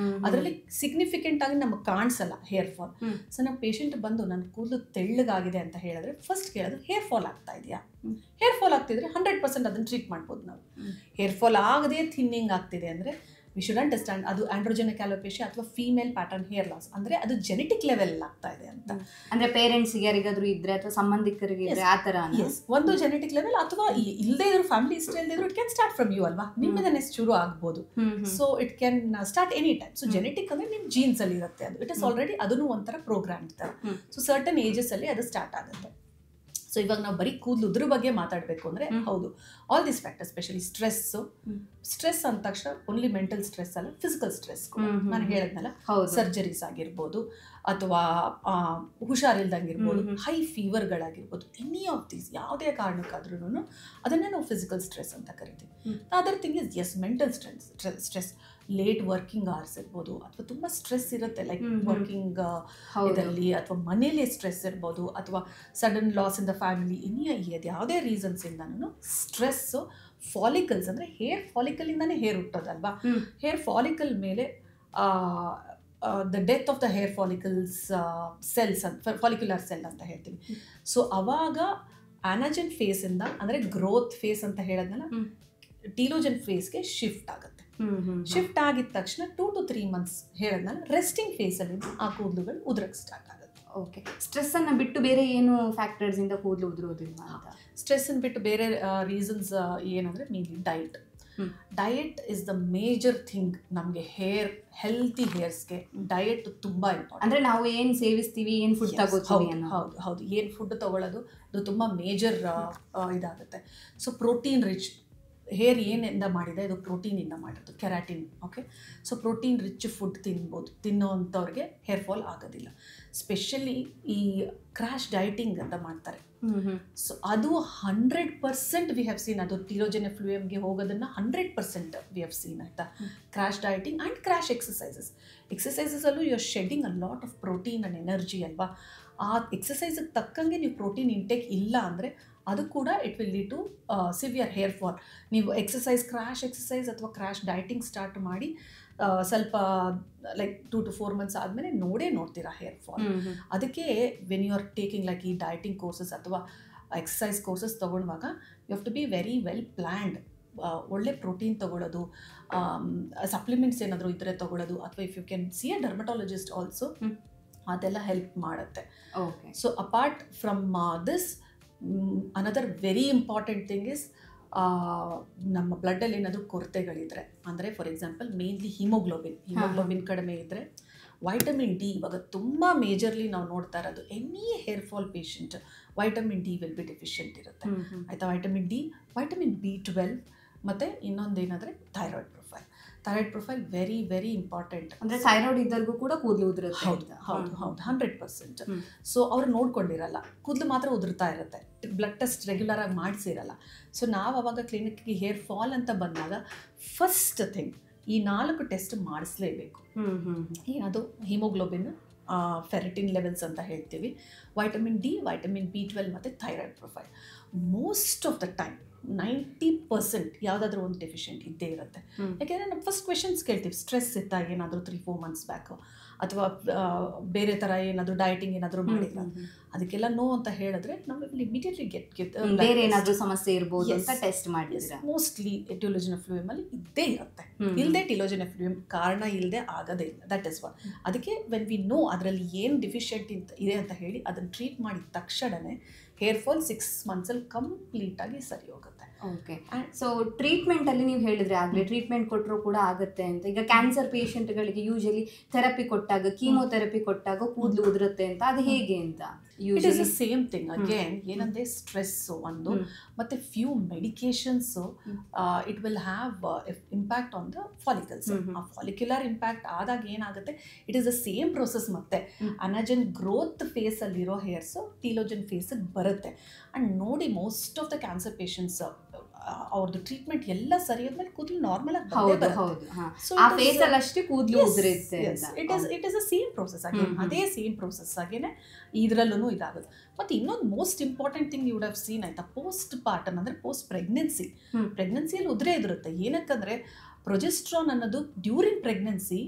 ಅದರಲ್ಲಿ ಸಿಗ್ನಿಫಿಕೆಂಟ್ ಆಗಿ ನಮಗೆ ಕಾಣಿಸಲ್ಲ ಹೇರ್ ಫಾಲ್. ಸೊ ನಮ್ಮ ಪೇಷಂಟ್ ಬಂದು ನನ್ನ ಕೂದಲು ತೆಳ್ಳಗಾಗಿದೆ ಅಂತ ಹೇಳಿದ್ರೆ ಫಸ್ಟ್ ಕೇಳೋದು ಹೇರ್ ಫಾಲ್ ಆಗ್ತಾ ಇದೆಯಾ. ಹೇರ್ ಫಾಲ್ ಆಗ್ತಿದ್ರೆ 100% ಅದನ್ನು ಟ್ರೀಟ್ ಮಾಡ್ಬೋದು ನಾವು. ಹೇರ್ ಫಾಲ್ ಆಗದೆ ಥಿನ್ನಿಂಗ್ ಆಗ್ತಿದೆ ಅಂದರೆ ವಿ ಶುಡ್ ಅಂಡರ್ಸ್ಟ್ಯಾಂಡ್ ಅದು ಆಂಡ್ರೋಜೆನಿಕ್ ಅಲೋಪೇಶಿಯಾ ಅಥವಾ ಫೀಮೇಲ್ ಪ್ಯಾಟರ್ನ್ ಹೇರ್ ಲಾಸ್, ಅಂದ್ರೆ ಅದು ಜೆನೆಟಿಕ್ ಲೆವೆಲ್ ಆಗ್ತಾ ಇದೆ ಅಂತ. ಅಂದ್ರೆ ಪೇರೆಂಟ್ಸ್ ಯಾರಿಗಾದ್ರೂ ಇದ್ರೆ ಅಥವಾ ಸಂಬಂಧಿಕರಿಗೆ ಇದ್ರೆ ಆ ತರ ಒಂದು ಜೆನೆಟಿಕ್ ಲೆವೆಲ್, ಅಥವಾ ಇಲ್ಲದೆ ಇದ್ರು ಫ್ಯಾಮಿಲಿ ಹಿಸ್ಟ್ರಿ ಇಲ್ಲದೆ ಇದ್ರು it can start from you ಅಲ್ವಾ, ನಿಮ್ಮಿಂದನೇ ಶುರು ಆಗ್ಬೋದು. So it can start any time. So genetic ಅಂದ್ರೆ ನಿಮ್ ಜೀನ್ಸ್ ಅಲ್ಲಿ ಇರುತ್ತೆ, ಅದು ಇಟ್ ಇಸ್ ಆಲ್ರೆಡಿ ಅದನ್ನು ಒಂಥರ ಪ್ರೋಗ್ರಾಮ್ ಇರ್ತಾರೆ. ಸೊ ಸರ್ಟನ್ ಏಜಸ್ ಅಲ್ಲಿ ಅದು ಸ್ಟಾರ್ಟ್ ಆಗುತ್ತೆ. ಸೊ ಇವಾಗ ನಾವು ಬರೀ ಕೂದಲು ಉದ್ರ ಬಗ್ಗೆ ಮಾತಾಡಬೇಕು ಅಂದರೆ ಹೌದು, all this factor, specially stress ಅಂದ ತಕ್ಷಣ ಓನ್ಲಿ ಮೆಂಟಲ್ ಸ್ಟ್ರೆಸ್ ಅಲ್ಲ, ಫಿಸಿಕಲ್ ಸ್ಟ್ರೆಸ್ ನಾನು ಹೇಳಿದ್ನಲ್ಲ, ಸರ್ಜರೀಸ್ ಆಗಿರ್ಬೋದು ಅಥವಾ ಹುಷಾರಿಲ್ದಂಗಿರ್ಬೋದು, ಹೈ ಫೀವರ್ಗಳಾಗಿರ್ಬೋದು, ಎನಿ ಆಫ್ ದೀಸ್ ಯಾವುದೇ ಕಾರಣಕ್ಕಾದ್ರೂ ಅದನ್ನು ನಾವು ಫಿಸಿಕಲ್ ಸ್ಟ್ರೆಸ್ ಅಂತ ಕರಿತೀವಿ. Other thing is as mental stress. Late working hours ಇರ್ಬೋದು, ಅಥವಾ ತುಂಬ ಸ್ಟ್ರೆಸ್ ಇರುತ್ತೆ ಲೈಕ್ ವರ್ಕಿಂಗ್ ಇದರಲ್ಲಿ, ಅಥವಾ ಮನೇಲಿ ಸ್ಟ್ರೆಸ್ ಇರ್ಬೋದು, ಅಥವಾ sudden loss in the family, ಯಾವುದೇ ರೀಸನ್ಸ್ ಇಂದನೂ ಸ್ಟ್ರೆಸ್ಸು ಫಾಲಿಕಲ್ಸ್ ಅಂದರೆ ಹೇರ್ ಫಾಲಿಕಲಿಂದಾನೇ ಹೇರ್ ಹುಟ್ಟೋದಲ್ವಾ. ಹೇರ್ ಫಾಲಿಕಲ್ ಮೇಲೆ the death of the hair follicles cells ಅಂತ, ಫಾಲಿಕ್ಯುಲರ್ ಸೆಲ್ ಅಂತ ಹೇಳ್ತೀವಿ. ಸೊ ಅವಾಗ ಆನಜನ್ ಫೇಸಿಂದ ಅಂದರೆ ಗ್ರೋತ್ ಫೇಸ್ ಅಂತ ಹೇಳೋದ್ನಲ್ಲ, ಟೀಲೋಜನ್ ಫೇಸ್ಗೆ ಶಿಫ್ಟ್ ಆಗುತ್ತೆ. ಶಿಫ್ಟ್ ಆಗಿದ ತಕ್ಷಣ 2 to 3 months ಹೇಳಿದ್ನಲ್ಲ, ರೆಸ್ಟಿಂಗ್ ಫೇಸಲ್ಲಿ ಆ ಕೂದಲುಗಳು ಉದುರಕ್ಕೆ ಸ್ಟಾರ್ಟ್ ಆಗುತ್ತೆ. ಓಕೆ, ಸ್ಟ್ರೆಸ್ ಅನ್ನು ಬಿಟ್ಟು ಬೇರೆ ಏನು ಫ್ಯಾಕ್ಟರ್ಸ್ ಇಂದ ಕೂದಲು ಉದುರೋದಿಲ್ಲ ಅಂತ? ಸ್ಟ್ರೆಸ್ ಅನ್ನು ಬಿಟ್ಟು ಬೇರೆ ರೀಸನ್ಸ್ ಏನಂದ್ರೆ mainly diet is the major thing. ನಮಗೆ ಹೆಲ್ತಿ ಹೇರ್ಸ್ಗೆ ಡಯಟ್ ತುಂಬಾ ಇಂಪಾರ್ಟೆಂಟ್. ಅಂದ್ರೆ ನಾವು ಏನು ಸೇವಿಸ್ತೀವಿ, ಏನು ಫುಡ್ ತಗೋತೀವಿ. ಹೌದು, ಏನು ಫುಡ್ ತಗೊಳ್ಳೋದು ಅದು ತುಂಬಾ ಮೇಜರ್ ಇದಾಗುತ್ತೆ. ಸೊ ಪ್ರೋಟೀನ್ ರಿಚ್ ಹೇರ್ ಏನಿಂದ ಮಾಡಿದೆ, ಇದು ಪ್ರೋಟೀನಿಂದ ಮಾಡಿರೋದು, keratin. Okay, so protein rich food ತಿನ್ನೋವಂಥವ್ರಿಗೆ ಹೇರ್ ಫಾಲ್ ಆಗೋದಿಲ್ಲ. ಸ್ಪೆಷಲಿ ಈ ಕ್ರಾಶ್ ಡಯಟಿಂಗ್ ಅಂತ ಮಾಡ್ತಾರೆ. ಸೊ ಅದು 100% ವಿ ಹ್ಯಾವ್ ಸೀನ್. ಅದು ಟೀಲೋಜನ್ ಎಫ್ಲೂಯಮ್ಗೆ ಹೋಗೋದನ್ನು 100% ವಿ ಹ್ಯಾವ್ ಸೀನ್ ಆಯಿತಾ. ಕ್ರಾಶ್ ಡಯಟಿಂಗ್ ಆ್ಯಂಡ್ ಕ್ರಾಶ್ ಎಕ್ಸಸೈಸಸಲ್ಲೂ you are shedding a lot of protein and energy ಅಲ್ವಾ. ಆ ಎಕ್ಸಸೈಸಿಗೆ ತಕ್ಕಂಗೆ ನೀವು ಪ್ರೋಟೀನ್ ಇಂಟೇಕ್ ಇಲ್ಲ ಅಂದರೆ ಅದು ಕೂಡ it will lead to severe hair fall. ನೀವು ಕ್ರಾಶ್ ಎಕ್ಸಸೈಸ್ ಅಥವಾ ಕ್ರಾಶ್ ಡಯಟಿಂಗ್ ಸ್ಟಾರ್ಟ್ ಮಾಡಿ ಸ್ವಲ್ಪ ಲೈಕ್ 2 to 4 months ಆದಮೇಲೆ ನೋಡ್ತೀರಾ ಹೇರ್ ಫಾಲ್. ಅದಕ್ಕೆ when you are taking like ಈ ಡಯಟಿಂಗ್ ಕೋರ್ಸಸ್ ಅಥವಾ ಎಕ್ಸಸೈಸ್ ಕೋರ್ಸಸ್ ತೊಗೊಳ್ಳುವಾಗ you have to be very well planned. ಒಳ್ಳೆ ಪ್ರೋಟೀನ್ ತೊಗೊಳ್ಳೋದು, ಸಪ್ಲಿಮೆಂಟ್ಸ್ ಏನಾದರೂ ಇದ್ದರೆ ತೊಗೊಳ್ಳೋದು, ಅಥವಾ if you can see a dermatologist also, ಅದೆಲ್ಲ ಹೆಲ್ಪ್ ಮಾಡುತ್ತೆ. So apart from this, another very important thing is ನಮ್ಮ ಬ್ಲಡ್ಡಲ್ಲಿ ಏನಾದರೂ ಕೊರತೆಗಳಿದ್ರೆ, ಅಂದರೆ ಫಾರ್ ಎಕ್ಸಾಂಪಲ್ ಮೇನ್ಲಿ ಹಿಮೋಗ್ಲೋಬಿನ್ ಕಡಿಮೆ ಇದ್ದರೆ, ವೈಟಮಿನ್ ಡಿ ಇವಾಗ ತುಂಬ ಮೇಜರ್ಲಿ ನಾವು ನೋಡ್ತಾ ಇರೋದು, any hair fall patient vitamin D will be deficient ಇರುತ್ತೆ ಆಯಿತಾ. ವೈಟಮಿನ್ ಡಿ, ವೈಟಮಿನ್ B12, ಮತ್ತು ಇನ್ನೊಂದೇನಾದರೆ thyroid profile very very important. ಅಂದರೆ ಥೈರಾಯ್ಡ್ ಇದ್ದವ್ರಿಗೂ ಕೂಡ ಕೂದಲು ಉದುರುತ್ತೆ. ಹೌದು 100%. ಸೊ ಅವ್ರು ನೋಡ್ಕೊಂಡಿರಲ್ಲ, ಕೂದಲು ಮಾತ್ರ ಉದುರ್ತಾ ಇರುತ್ತೆ, ಬ್ಲಡ್ ಟೆಸ್ಟ್ ರೆಗ್ಯುಲರ್ ಆಗಿ ಮಾಡಿಸಿರಲ್ಲ. ಸೊ ನಾವು ಅವಾಗ ಕ್ಲಿನಿಕ್ಗೆ ಹೇರ್ ಫಾಲ್ ಅಂತ ಬಂದಾಗ ಫಸ್ಟ್ ಥಿಂಗ್ ಈ 4 ಟೆಸ್ಟ್ ಮಾಡಿಸ್ಲೇಬೇಕು. ಏನದು ಹಿಮೋಗ್ಲೋಬಿನ್, ಫೆರಿಟಿನ್ ಲೆವೆಲ್ಸ್ ಅಂತ ಹೇಳ್ತೀವಿ, ವೈಟಮಿನ್ ಡಿ, ವೈಟಮಿನ್ B12 ಮತ್ತು thyroid profile. Most of the time 90% ಯಾವುದಾದ್ರೂ ಒಂದು ಡೆಫಿಷಿಯೆಂಟ್ ಇದ್ದೇ ಇರುತ್ತೆ. ಯಾಕೆಂದರೆ ನಾವು ಫಸ್ಟ್ ಕ್ವೆಶನ್ಸ್ ಕೇಳ್ತೀವಿ, ಸ್ಟ್ರೆಸ್ ಇತ್ತ ಏನಾದರೂ 3-4 ಮಂತ್ಸ್ ಬ್ಯಾಕು, ಅಥವಾ ಬೇರೆ ಥರ ಏನಾದರೂ ಡಯಟಿಂಗ್ ಏನಾದರೂ ಮಾಡಿಲ್ಲ, ಅದಕ್ಕೆಲ್ಲ ನೋ ಅಂತ ಹೇಳಿದ್ರೆ ನಾವು ಇಮಿಡಿಯೇಟ್ಲಿ ಗೆಟ್ ಬೇರೆ ಏನಾದರೂ ಸಮಸ್ಯೆ ಇರ್ಬೋದು ಅಂತ ಟೆಸ್ಟ್ ಮಾಡಿದ್ರೆ ಮೋಸ್ಟ್ಲಿ ಟಿಲೋಜನ್ ಎಫ್ಲೂಯಮ್ ಅಲ್ಲಿ ಇದ್ದೇ ಇರುತ್ತೆ. ಇಲ್ಲದೆ ಟಿಲೋಜನ್ ಎಫ್ಲೂಯಮ್ ಕಾರಣ ಇಲ್ಲದೆ ಆಗೋದೇ ಇಲ್ಲ. That is what. ಅದಕ್ಕೆ ವೆನ್ ವಿ ನೋ ಅದರಲ್ಲಿ ಏನು ಡಿಫಿಷಿಯೆಂಟ್ ಇದೆ ಅಂತ ಹೇಳಿ ಅದನ್ನು ಟ್ರೀಟ್ ಮಾಡಿದ ತಕ್ಷಣವೇ ಹೇರ್ ಫಾಲ್ 6 ಮಂತ್ಸಲ್ಲಿ ಕಂಪ್ಲೀಟಾಗಿ ಸರಿ ಹೋಗುತ್ತೆ. ಓಕೆ. ಸೊ ಟ್ರೀಟ್ಮೆಂಟಲ್ಲಿ ನೀವು ಹೇಳಿದ್ರೆ ಆಗಲೇ ಟ್ರೀಟ್ಮೆಂಟ್ ಕೊಟ್ಟರು ಕೂಡ ಆಗುತ್ತೆ ಅಂತ. ಈಗ ಕ್ಯಾನ್ಸರ್ ಪೇಷಂಟ್ಗಳಿಗೆ ಯೂಶಲಿ ಥೆರಪಿ ಕೊಟ್ಟಾಗ, ಕೀಮೋಥೆರಪಿ ಕೊಟ್ಟಾಗ ಕೂದಲು ಉದುರುತ್ತೆ ಅಂತ, ಅದು ಹೇಗೆ ಅಂತ? It is the same thing again. ಏನಂದರೆ ಸ್ಟ್ರೆಸ್ಸು ಒಂದು, ಮತ್ತು few medications it will have impact on the follicles. ಆ ಫಾಲಿಕ್ಯುಲರ್ ಇಂಪ್ಯಾಕ್ಟ್ ಆದಾಗ ಏನಾಗುತ್ತೆ, it is the same process. ಮತ್ತೆ ಅನಾಜನ್ ಗ್ರೋತ್ ಫೇಸಲ್ಲಿರೋ ಹೇರ್ಸು ಟೀಲೋಜನ್ ಫೇಸಿಗೆ ಬರುತ್ತೆ. ಆ್ಯಂಡ್ ನೋಡಿ, most of the cancer patients ಅವ್ರದ್ದು ಟ್ರೀಟ್ಮೆಂಟ್ ಎಲ್ಲ ಸರಿ ಆದ್ಮೇಲೆ ಕೂದಲು ನಾರ್ಮಲ್ ಆಗಿ it is a same process again. ಅದೇ ಸೇಮ್ ಪ್ರೊಸೆಸ್ ಆಗೇನೆ ಇದರಲ್ಲೂ ಇದಾಗುತ್ತೆ. ಮತ್ತು ಇನ್ನೊಂದು most important thing you would have seen ಆಯ್ತಾ, ಪೋಸ್ಟ್ ಪಾರ್ಟಮ್ ಅಂದರೆ ಪೋಸ್ಟ್ ಪ್ರೆಗ್ನೆನ್ಸಿಯಲ್ಲಿ ಉದುರೇ ಇರುತ್ತೆ. ಏನಕ್ಕಂದರೆ ಪ್ರೊಜೆಸ್ಟ್ರಾನ್ ಅನ್ನೋದು ಡ್ಯೂರಿಂಗ್ ಪ್ರೆಗ್ನೆನ್ಸಿ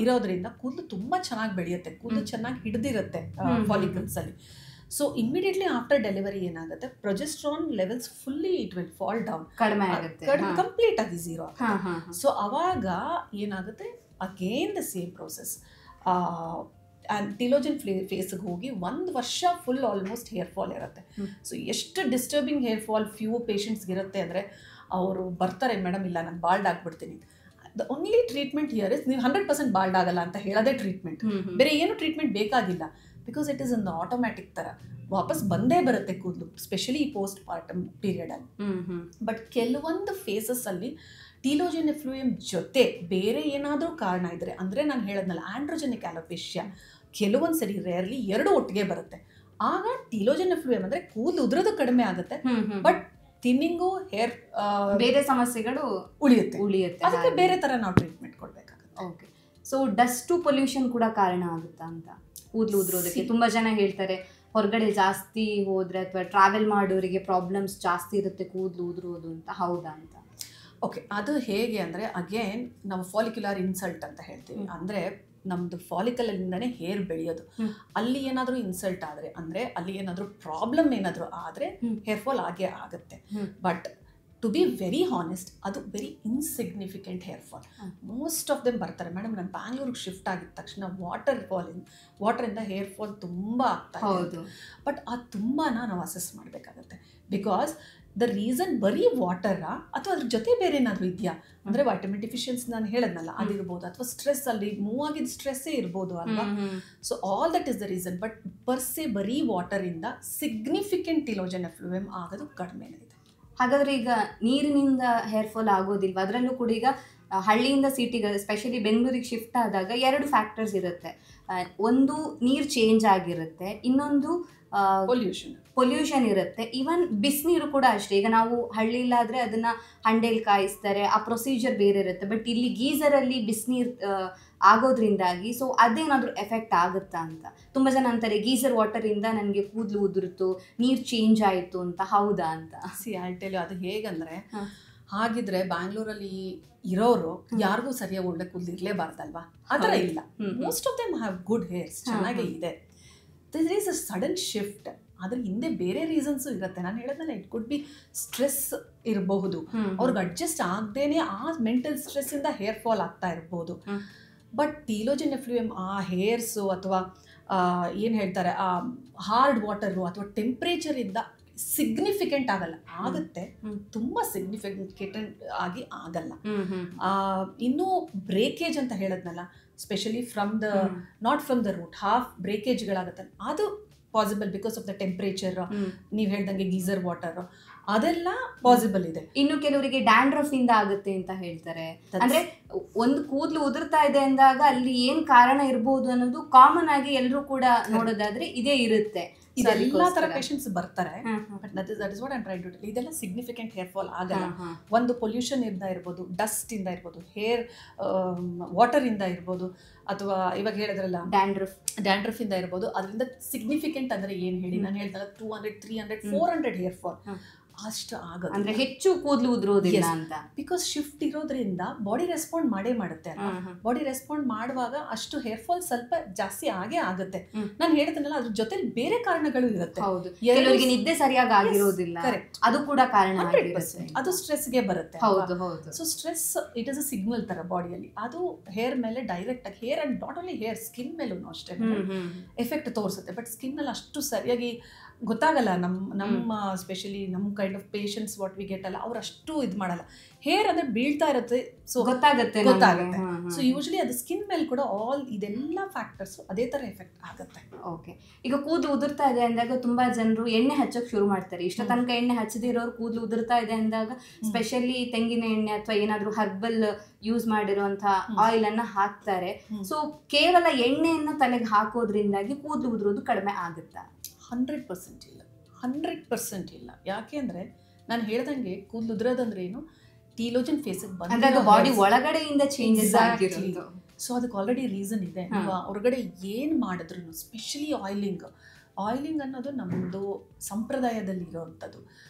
ಇರೋದ್ರಿಂದ ಕೂದಲು ತುಂಬ ಚೆನ್ನಾಗಿ ಬೆಳೆಯುತ್ತೆ, ಕೂದಲು ಚೆನ್ನಾಗಿ ಹಿಡಿದಿರುತ್ತೆ ಫಾಲಿಕಲ್ಸಲ್ಲಿ. ಸೊ ಇಮಿಡಿಯೇಟ್ಲಿ ಆಫ್ಟರ್ ಡೆಲಿವರಿ ಏನಾಗುತ್ತೆ, progesterone levels fully it will fall down, ಕಡಿಮೆ ಆಗುತ್ತೆ, ಕಂಪ್ಲೀಟ್ ಆಗಿ ಝೀರೋ ಆಗುತ್ತೆ. ಸೊ ಅವಾಗ ಏನಾಗುತ್ತೆ, again the same process. Telogen ಫೇಸ್ಗೆ ಹೋಗಿ 1 ವರ್ಷ ಫುಲ್ ಆಲ್ಮೋಸ್ಟ್ ಹೇರ್ ಫಾಲ್ ಇರುತ್ತೆ. ಸೊ ಎಷ್ಟು ಡಿಸ್ಟರ್ಬಿಂಗ್ ಹೇರ್ ಫಾಲ್ ಫ್ಯೂ ಪೇಷಂಟ್ಸ್ಗೆ ಇರುತ್ತೆ ಅಂದರೆ, ಅವರು ಬರ್ತಾರೆ, ಮೇಡಮ್ ಇಲ್ಲ ನಾನು ಬಾಲ್ಡ್ ಆಗಿಬಿಡ್ತೀನಿ. The only treatment here is ನೀವು 100% ಬಾಲ್ಡ್ ಆಗಲ್ಲ ಅಂತ ಹೇಳೋದೇ ಟ್ರೀಟ್ಮೆಂಟ್. ಬೇರೆ ಏನು ಟ್ರೀಟ್ಮೆಂಟ್ ಬೇಕಾಗಿಲ್ಲ. Because it is in the automatic ಥರ ವಾಪಸ್ ಬಂದೇ ಬರುತ್ತೆ ಕೂದಲು, ಸ್ಪೆಷಲಿ ಈ ಪೋಸ್ಟ್ ಪಾರ್ಟಮ್ ಪೀರಿಯಡಲ್ಲಿ. ಬಟ್ ಕೆಲವೊಂದು ಫೇಸಸ್ಸಲ್ಲಿ ಟೀಲೋಜನ್ ಎಫ್ಲೂಯಮ್ ಜೊತೆ ಬೇರೆ ಏನಾದರೂ ಕಾರಣ ಇದ್ದರೆ, ಅಂದರೆ ನಾನು ಹೇಳೋದ್ನಲ್ಲ ಆಂಡ್ರೋಜೆನಿಕ್ ಅಲೋಪೇಶಿಯಾ, ಕೆಲವೊಂದು ಸರಿ ರೇರ್ಲಿ 2 ಒಟ್ಟಿಗೆ ಬರುತ್ತೆ. ಆಗ ಟೀಲೋಜನ್ ಎಫ್ಲೂಯಮ್ ಅಂದರೆ ಕೂದಲು ಉದುರೋದು ಕಡಿಮೆ ಆಗುತ್ತೆ, ಬಟ್ ಥಿನ್ನಿಂಗು, ಹೇರ್ ಬೇರೆ ಸಮಸ್ಯೆಗಳು ಉಳಿಯುತ್ತೆ. ಅದಕ್ಕೆ ಬೇರೆ ಥರ ನಾವು ಟ್ರೀಟ್ಮೆಂಟ್ ಕೊಡಬೇಕಾಗುತ್ತೆ. ಓಕೆ. ಸೊ ಡಸ್ಟು ಪೊಲ್ಯೂಷನ್ ಕೂಡ ಕಾರಣ ಆಗುತ್ತಾ ಅಂತ ಕೂದಲು ಉದುರೋದಕ್ಕೆ? ತುಂಬ ಜನ ಹೇಳ್ತಾರೆ ಹೊರಗಡೆ ಜಾಸ್ತಿ ಹೋದರೆ ಅಥವಾ ಟ್ರಾವೆಲ್ ಮಾಡೋರಿಗೆ ಪ್ರಾಬ್ಲಮ್ಸ್ ಜಾಸ್ತಿ ಇರುತ್ತೆ ಕೂದಲು ಉದುರೋದು ಅಂತ, ಹೌದಾ ಅಂತ? ಓಕೆ, ಅದು ಹೇಗೆ ಅಂದರೆ ಅಗೇನ್ ನಾವು ಫಾಲಿಕ್ಯುಲರ್ ಇನ್ಸಲ್ಟ್ ಅಂತ ಹೇಳ್ತೀವಿ. ಅಂದರೆ ನಮ್ಮದು ಫಾಲಿಕಲಿಂದನೇ ಹೇರ್ ಬೆಳೆಯೋದು. ಅಲ್ಲಿ ಏನಾದರೂ ಇನ್ಸಲ್ಟ್ ಆದರೆ, ಅಂದರೆ ಅಲ್ಲಿ ಏನಾದರೂ ಪ್ರಾಬ್ಲಮ್ ಏನಾದರೂ ಆದರೆ ಹೇರ್ ಫಾಲ್ ಆಗೇ ಆಗುತ್ತೆ. But to be very honest, ಅದು very insignificant hair fall. Most of them ಬರ್ತಾರೆ, ಮೇಡಮ್ ನಾನು ಬ್ಯಾಂಗ್ಳೂರಿಗೆ ಶಿಫ್ಟ್ ಆಗಿದ ತಕ್ಷಣ ವಾಟರಿಂದ ಹೇರ್ ಫಾಲ್ ತುಂಬ ಆಗ್ತಾ ಇದೆ. ಬಟ್ ಅದು ತುಂಬಾ ನಾವು ಅಸೆಸ್ ಮಾಡಬೇಕಾಗತ್ತೆ. ಬಿಕಾಸ್ ದ ರೀಸನ್ ಬರೀ ವಾಟರಾ ಅಥವಾ ಅದ್ರ ಜೊತೆ ಬೇರೆ ಏನಾದರೂ ಇದೆಯಾ ಅಂದರೆ, ವೈಟಮಿನ್ ಡಿಫಿಷಿಯನ್ಸಿ ನಾನು ಹೇಳದ್ನಲ್ಲ ಅದಿರ್ಬೋದು, ಅಥವಾ ಸ್ಟ್ರೆಸ್ ಅಲ್ಲಿ ಮೂವ್ ಆಗಿದ್ದ ಸ್ಟ್ರೆಸ್ಸೇ ಇರ್ಬೋದು ಅಲ್ವಾ. So all that is the reason. But per ಬರೀ ವಾಟರಿಂದ ಸಿಗ್ನಿಫಿಕೆಂಟ್ ಟಿಲೋಜನ್ ಎಫ್ಲೂಯಮ್ ಆಗೋದು ಕಡಿಮೆನೇ ಇದೆ. ಹಾಗಾದರೆ ಈಗ ನೀರಿನಿಂದ ಹೇರ್ ಫಾಲ್ ಆಗೋದಿಲ್ವ? ಅದರಲ್ಲೂ ಕೂಡ ಈಗ ಹಳ್ಳಿಯಿಂದ ಸಿಟಿಗೆ, ಸ್ಪೆಷಲಿ ಬೆಂಗಳೂರಿಗೆ ಶಿಫ್ಟ್ ಆದಾಗ 2 ಫ್ಯಾಕ್ಟರ್ಸ್ ಇರುತ್ತೆ. ಒಂದು ನೀರು ಚೇಂಜ್ ಆಗಿರುತ್ತೆ, ಇನ್ನೊಂದು ಪೊಲ್ಯೂಷನ್ ಇರುತ್ತೆ. ಈವನ್ ಬಿಸಿನೀರು ಕೂಡ ಅಷ್ಟೇ. ಈಗ ನಾವು ಹಳ್ಳಿಲಾದರೆ ಅದನ್ನು ಹಂಡೇಲಿ ಕಾಯಿಸ್ತಾರೆ, ಆ ಪ್ರೊಸೀಜರ್ ಬೇರೆ ಇರುತ್ತೆ. ಬಟ್ ಇಲ್ಲಿ ಗೀಸರಲ್ಲಿ ಬಿಸಿನೀರು ಆಗೋದ್ರಿಂದಾಗಿ ಸೊ ಅದೇನಾದರೂ ಎಫೆಕ್ಟ್ ಆಗುತ್ತಾ ಅಂತ ತುಂಬ ಜನ ಅಂತಾರೆ, ಗೀಸರ್ ವಾಟರಿಂದ ನನಗೆ ಕೂದಲು ಉದುರಿತು, ನೀರು ಚೇಂಜ್ ಆಯಿತು ಅಂತ, ಹೌದಾ ಅಂತ? ಅಲ್ಟೇಲಿ ಅದು ಹೇಗಂದರೆ, ಹಾಗಿದ್ರೆ ಬ್ಯಾಂಗ್ಳೂರಲ್ಲಿ ಇರೋರು ಯಾರಿಗೂ ಸರಿಯಾಗಿ ಒಳ್ಳೆ ಕೂದಲು ಇರಲೇಬಾರ್ದಲ್ವಾ? ಆ ಥರ ಇಲ್ಲ. Most of them have good hairs, ಚೆನ್ನಾಗೇ ಇದೆ. This is a sudden shift. ಅದ್ರ ಹಿಂದೆ ಬೇರೆ ರೀಸನ್ಸು ಇರುತ್ತೆ. ನಾನು ಹೇಳೋದಲ್ಲ, ಇಟ್ ಕುಡ್ ಬಿ ಸ್ಟ್ರೆಸ್ ಇರಬಹುದು, ಅವ್ರಿಗೆ ಅಡ್ಜಸ್ಟ್ ಆಗದೇನೆ ಆ ಮೆಂಟಲ್ ಸ್ಟ್ರೆಸ್ಸಿಂದ ಹೇರ್ ಫಾಲ್ ಆಗ್ತಾ ಇರ್ಬೋದು. ಬಟ್ ಟೀಲೋಜನ್ ಎಫ್ಲೂಯಮ್ ಆ ಹೇರ್ಸು ಅಥವಾ ಏನು ಹೇಳ್ತಾರೆ ಆ ಹಾರ್ಡ್ ವಾಟರು ಅಥವಾ ಟೆಂಪ್ರೇಚರಿಂದ ಸಿಗ್ನಿಫಿಕೆಂಟ್ ಆಗಲ್ಲ. ಆಗುತ್ತೆ, ತುಂಬ ಸಿಗ್ನಿಫಿಕೆಂಟ್ ಆಗಿ ಆಗಲ್ಲ. ಇನ್ನೂ ಬ್ರೇಕೇಜ್ ಅಂತ ಹೇಳದ್ನಲ್ಲ, specially not from the root, half ಬ್ರೇಕೇಜ್ಗಳಾಗತ್ತಲ್ಲ, ಅದು possible because of the temperature. ನೀವು ಹೇಳ್ದಂಗೆ ಗೀಸರ್ ವಾಟರ್ ಅದೆಲ್ಲ ಪಾಸಿಬಲ್ ಇದೆ. ಇನ್ನು ಕೆಲವರಿಗೆ ಡ್ಯಾಂಡ್ರಫ್ ಇಂದ ಆಗುತ್ತೆ ಅಂತ ಹೇಳ್ತಾರೆ. ಅಂದ್ರೆ ಒಂದು ಕೂದಲು ಉದುರ್ತಾ ಇದೆ ಅಂದಾಗ ಅಲ್ಲಿ ಏನ್ ಕಾರಣ ಇರ್ಬೋದು ಅನ್ನೋದು ಕಾಮನ್ ಆಗಿ ಎಲ್ಲರೂ ಕೂಡ ನೋಡೋದಾದ್ರೆ ಇದೇ ಇರುತ್ತೆ. ಇದೆಲ್ಲ ತರ ಪೇಷಂಟ್ಸ್ ಬರ್ತಾರೆ. But that is what I am trying to tell. ಇದೆಲ್ಲ ಸಿಗ್ನಿಫಿಕೆಂಟ್ ಹೇರ್ ಫಾಲ್ ಆಗಲ್ಲ. ಒಂದು ಪೊಲ್ಯೂಷನ್ ಇಂದ ಇರ್ಬೋದು, ಡಸ್ಟ್ ಇಂದ ಇರ್ಬೋದು, ಹೇರ್ ವಾಟರ್ ಇಂದ ಇರ್ಬೋದು, ಅಥವಾ ಇವಾಗ ಹೇಳಿದ್ರಲ್ಲ ಡ್ಯಾಂಡ್ರಫ್ ಇಂದ ಇರ್ಬೋದು. ಅದರಿಂದ ಸಿಗ್ನಿಫಿಕೆಂಟ್ ಅಂದ್ರೆ ಏನ್ ಹೇಳಿ, ನಾನು ಹೇಳ್ದಾಗ 200, 300, 400 ಹೇರ್ ಫಾಲ್ ಅಷ್ಟು ಆಗುತ್ತೆ. ಅಂದ್ರೆ ಹೆಚ್ಚು ಕೂದಲು ಉದುರೋದಿಲ್ಲ ಅಂತ. ಬಿಕಾಸ್ ಶಿಫ್ಟ್ ಇರೋದ್ರಿಂದ ಬಾಡಿ ರೆಸ್ಪಾಂಡ್ ಮಾಡೇ ಮಾಡುತ್ತೆ. ಬಾಡಿ ರೆಸ್ಪಾಂಡ್ ಮಾಡುವಾಗ ಅಷ್ಟು ಹೇರ್ ಫಾಲ್ ಸ್ವಲ್ಪ ಜಾಸ್ತಿ ಆಗೇ ಆಗುತ್ತೆ. ನಾನು ಹೇಳ್ತೀನಲ್ಲ, ಅದ್ರ ಜೊತೆ ಬೇರೆ ಕಾರಣಗಳು ಇರುತ್ತೆ. ಕೆಲವರಿಗೆ ನಿದ್ದೆ ಸರಿಯಾಗಿ ಆಗಿರೋದಿಲ್ಲ, ಅದು ಕೂಡ ಕಾರಣ. ಅದು ಸ್ಟ್ರೆಸ್ಗೆ ಬರುತ್ತೆ. ಹೌದು ಹೌದು. So stress it is a signal ತರ ಬಾಡಿಯಲ್ಲಿ. ಅದು ಹೇರ್ ಮೇಲೆ ಡೈರೆಕ್ಟ್ ಆಗಿ, hair and not only hair, skin ಮೇಲೂ ಅಷ್ಟೇ ಎಫೆಕ್ಟ್ ತೋರಿಸುತ್ತೆ. ಬಟ್ ಸ್ಕಿನ್ ಅಲ್ಲಿ ಅಷ್ಟು ಸರಿಯಾಗಿ ಗೊತ್ತಾಗಲ್ಲ. ನಮ್ಮ ಸ್ಪೆಷಲಿ ನಮ್ಮ kind of patients what we get ಅಲ್ಲ, ಅವ್ರು ಅಷ್ಟು ಇದು ಮಾಡಲ್ಲ. ಹೇರ್ ಅಂದ್ರೆ ಬೀಳ್ತಾ ಇರುತ್ತೆ, ಸೊ ಗೊತ್ತಾಗುತ್ತೆ. ಸೊ ಯೂಶಲಿ ಅದು ಸ್ಕಿನ್ ಮೇಲೆ ಕೂಡ ಆಲ್ ಇದೆಲ್ಲ ಫ್ಯಾಕ್ಟರ್ಸ್ ಅದೇ ತರ ಎಫೆಕ್ಟ್ ಆಗುತ್ತೆ. ಓಕೆ, ಈಗ ಕೂದಲು ಉದುರ್ತಾ ಇದೆ ಅಂದಾಗ ತುಂಬಾ ಜನರು ಎಣ್ಣೆ ಹಚ್ಚಕ್ ಶುರು ಮಾಡ್ತಾರೆ. ಇಷ್ಟ ತನಕ ಎಣ್ಣೆ ಹಚ್ಚದಿರೋರು ಕೂದಲು ಉದುರ್ತಾ ಇದೆ ಅಂದಾಗ ಸ್ಪೆಷಲಿ ತೆಂಗಿನ ಎಣ್ಣೆ ಅಥವಾ ಏನಾದ್ರು ಹರ್ಬಲ್ ಯೂಸ್ ಮಾಡಿರುವಂತ ಆಯಿಲ್ ಅನ್ನ ಹಾಕ್ತಾರೆ. ಸೊ ಕೇವಲ ಎಣ್ಣೆಯನ್ನು ತಲೆಗೆ ಹಾಕೋದ್ರಿಂದಾಗಿ ಕೂದಲು ಉದುರೋದು ಕಡಿಮೆ ಆಗುತ್ತಾ? 100% ಇಲ್ಲ, 100% ಇಲ್ಲ. ಯಾಕೆ ಅಂದ್ರೆ ನಾನು ಹೇಳ್ದಂಗೆ ಕೂದಲು ಉದುರೋದಂದ್ರೆ ಏನು, ಟೀಲೋಜನ್ ಫೇಸಿಗೆ ಬಂದ ಬಾಡಿ ಒಳಗಡೆಯಿಂದ ಚೇಂಜಸ್ ಆಗಿರೋದು. ಸೊ ಅದಕ್ಕೆ ಆಲ್ರೆಡಿ ರೀಸನ್ ಇದೆ. ನೀವು ಹೊರಗಡೆ ಏನು ಮಾಡಿದ್ರು, ಸ್ಪೆಷಲಿ ಆಯಿಲಿಂಗ್ ಅನ್ನೋದು ನಮ್ಮದು ಸಂಪ್ರದಾಯದಲ್ಲಿ ಇರೋವಂಥದ್ದು.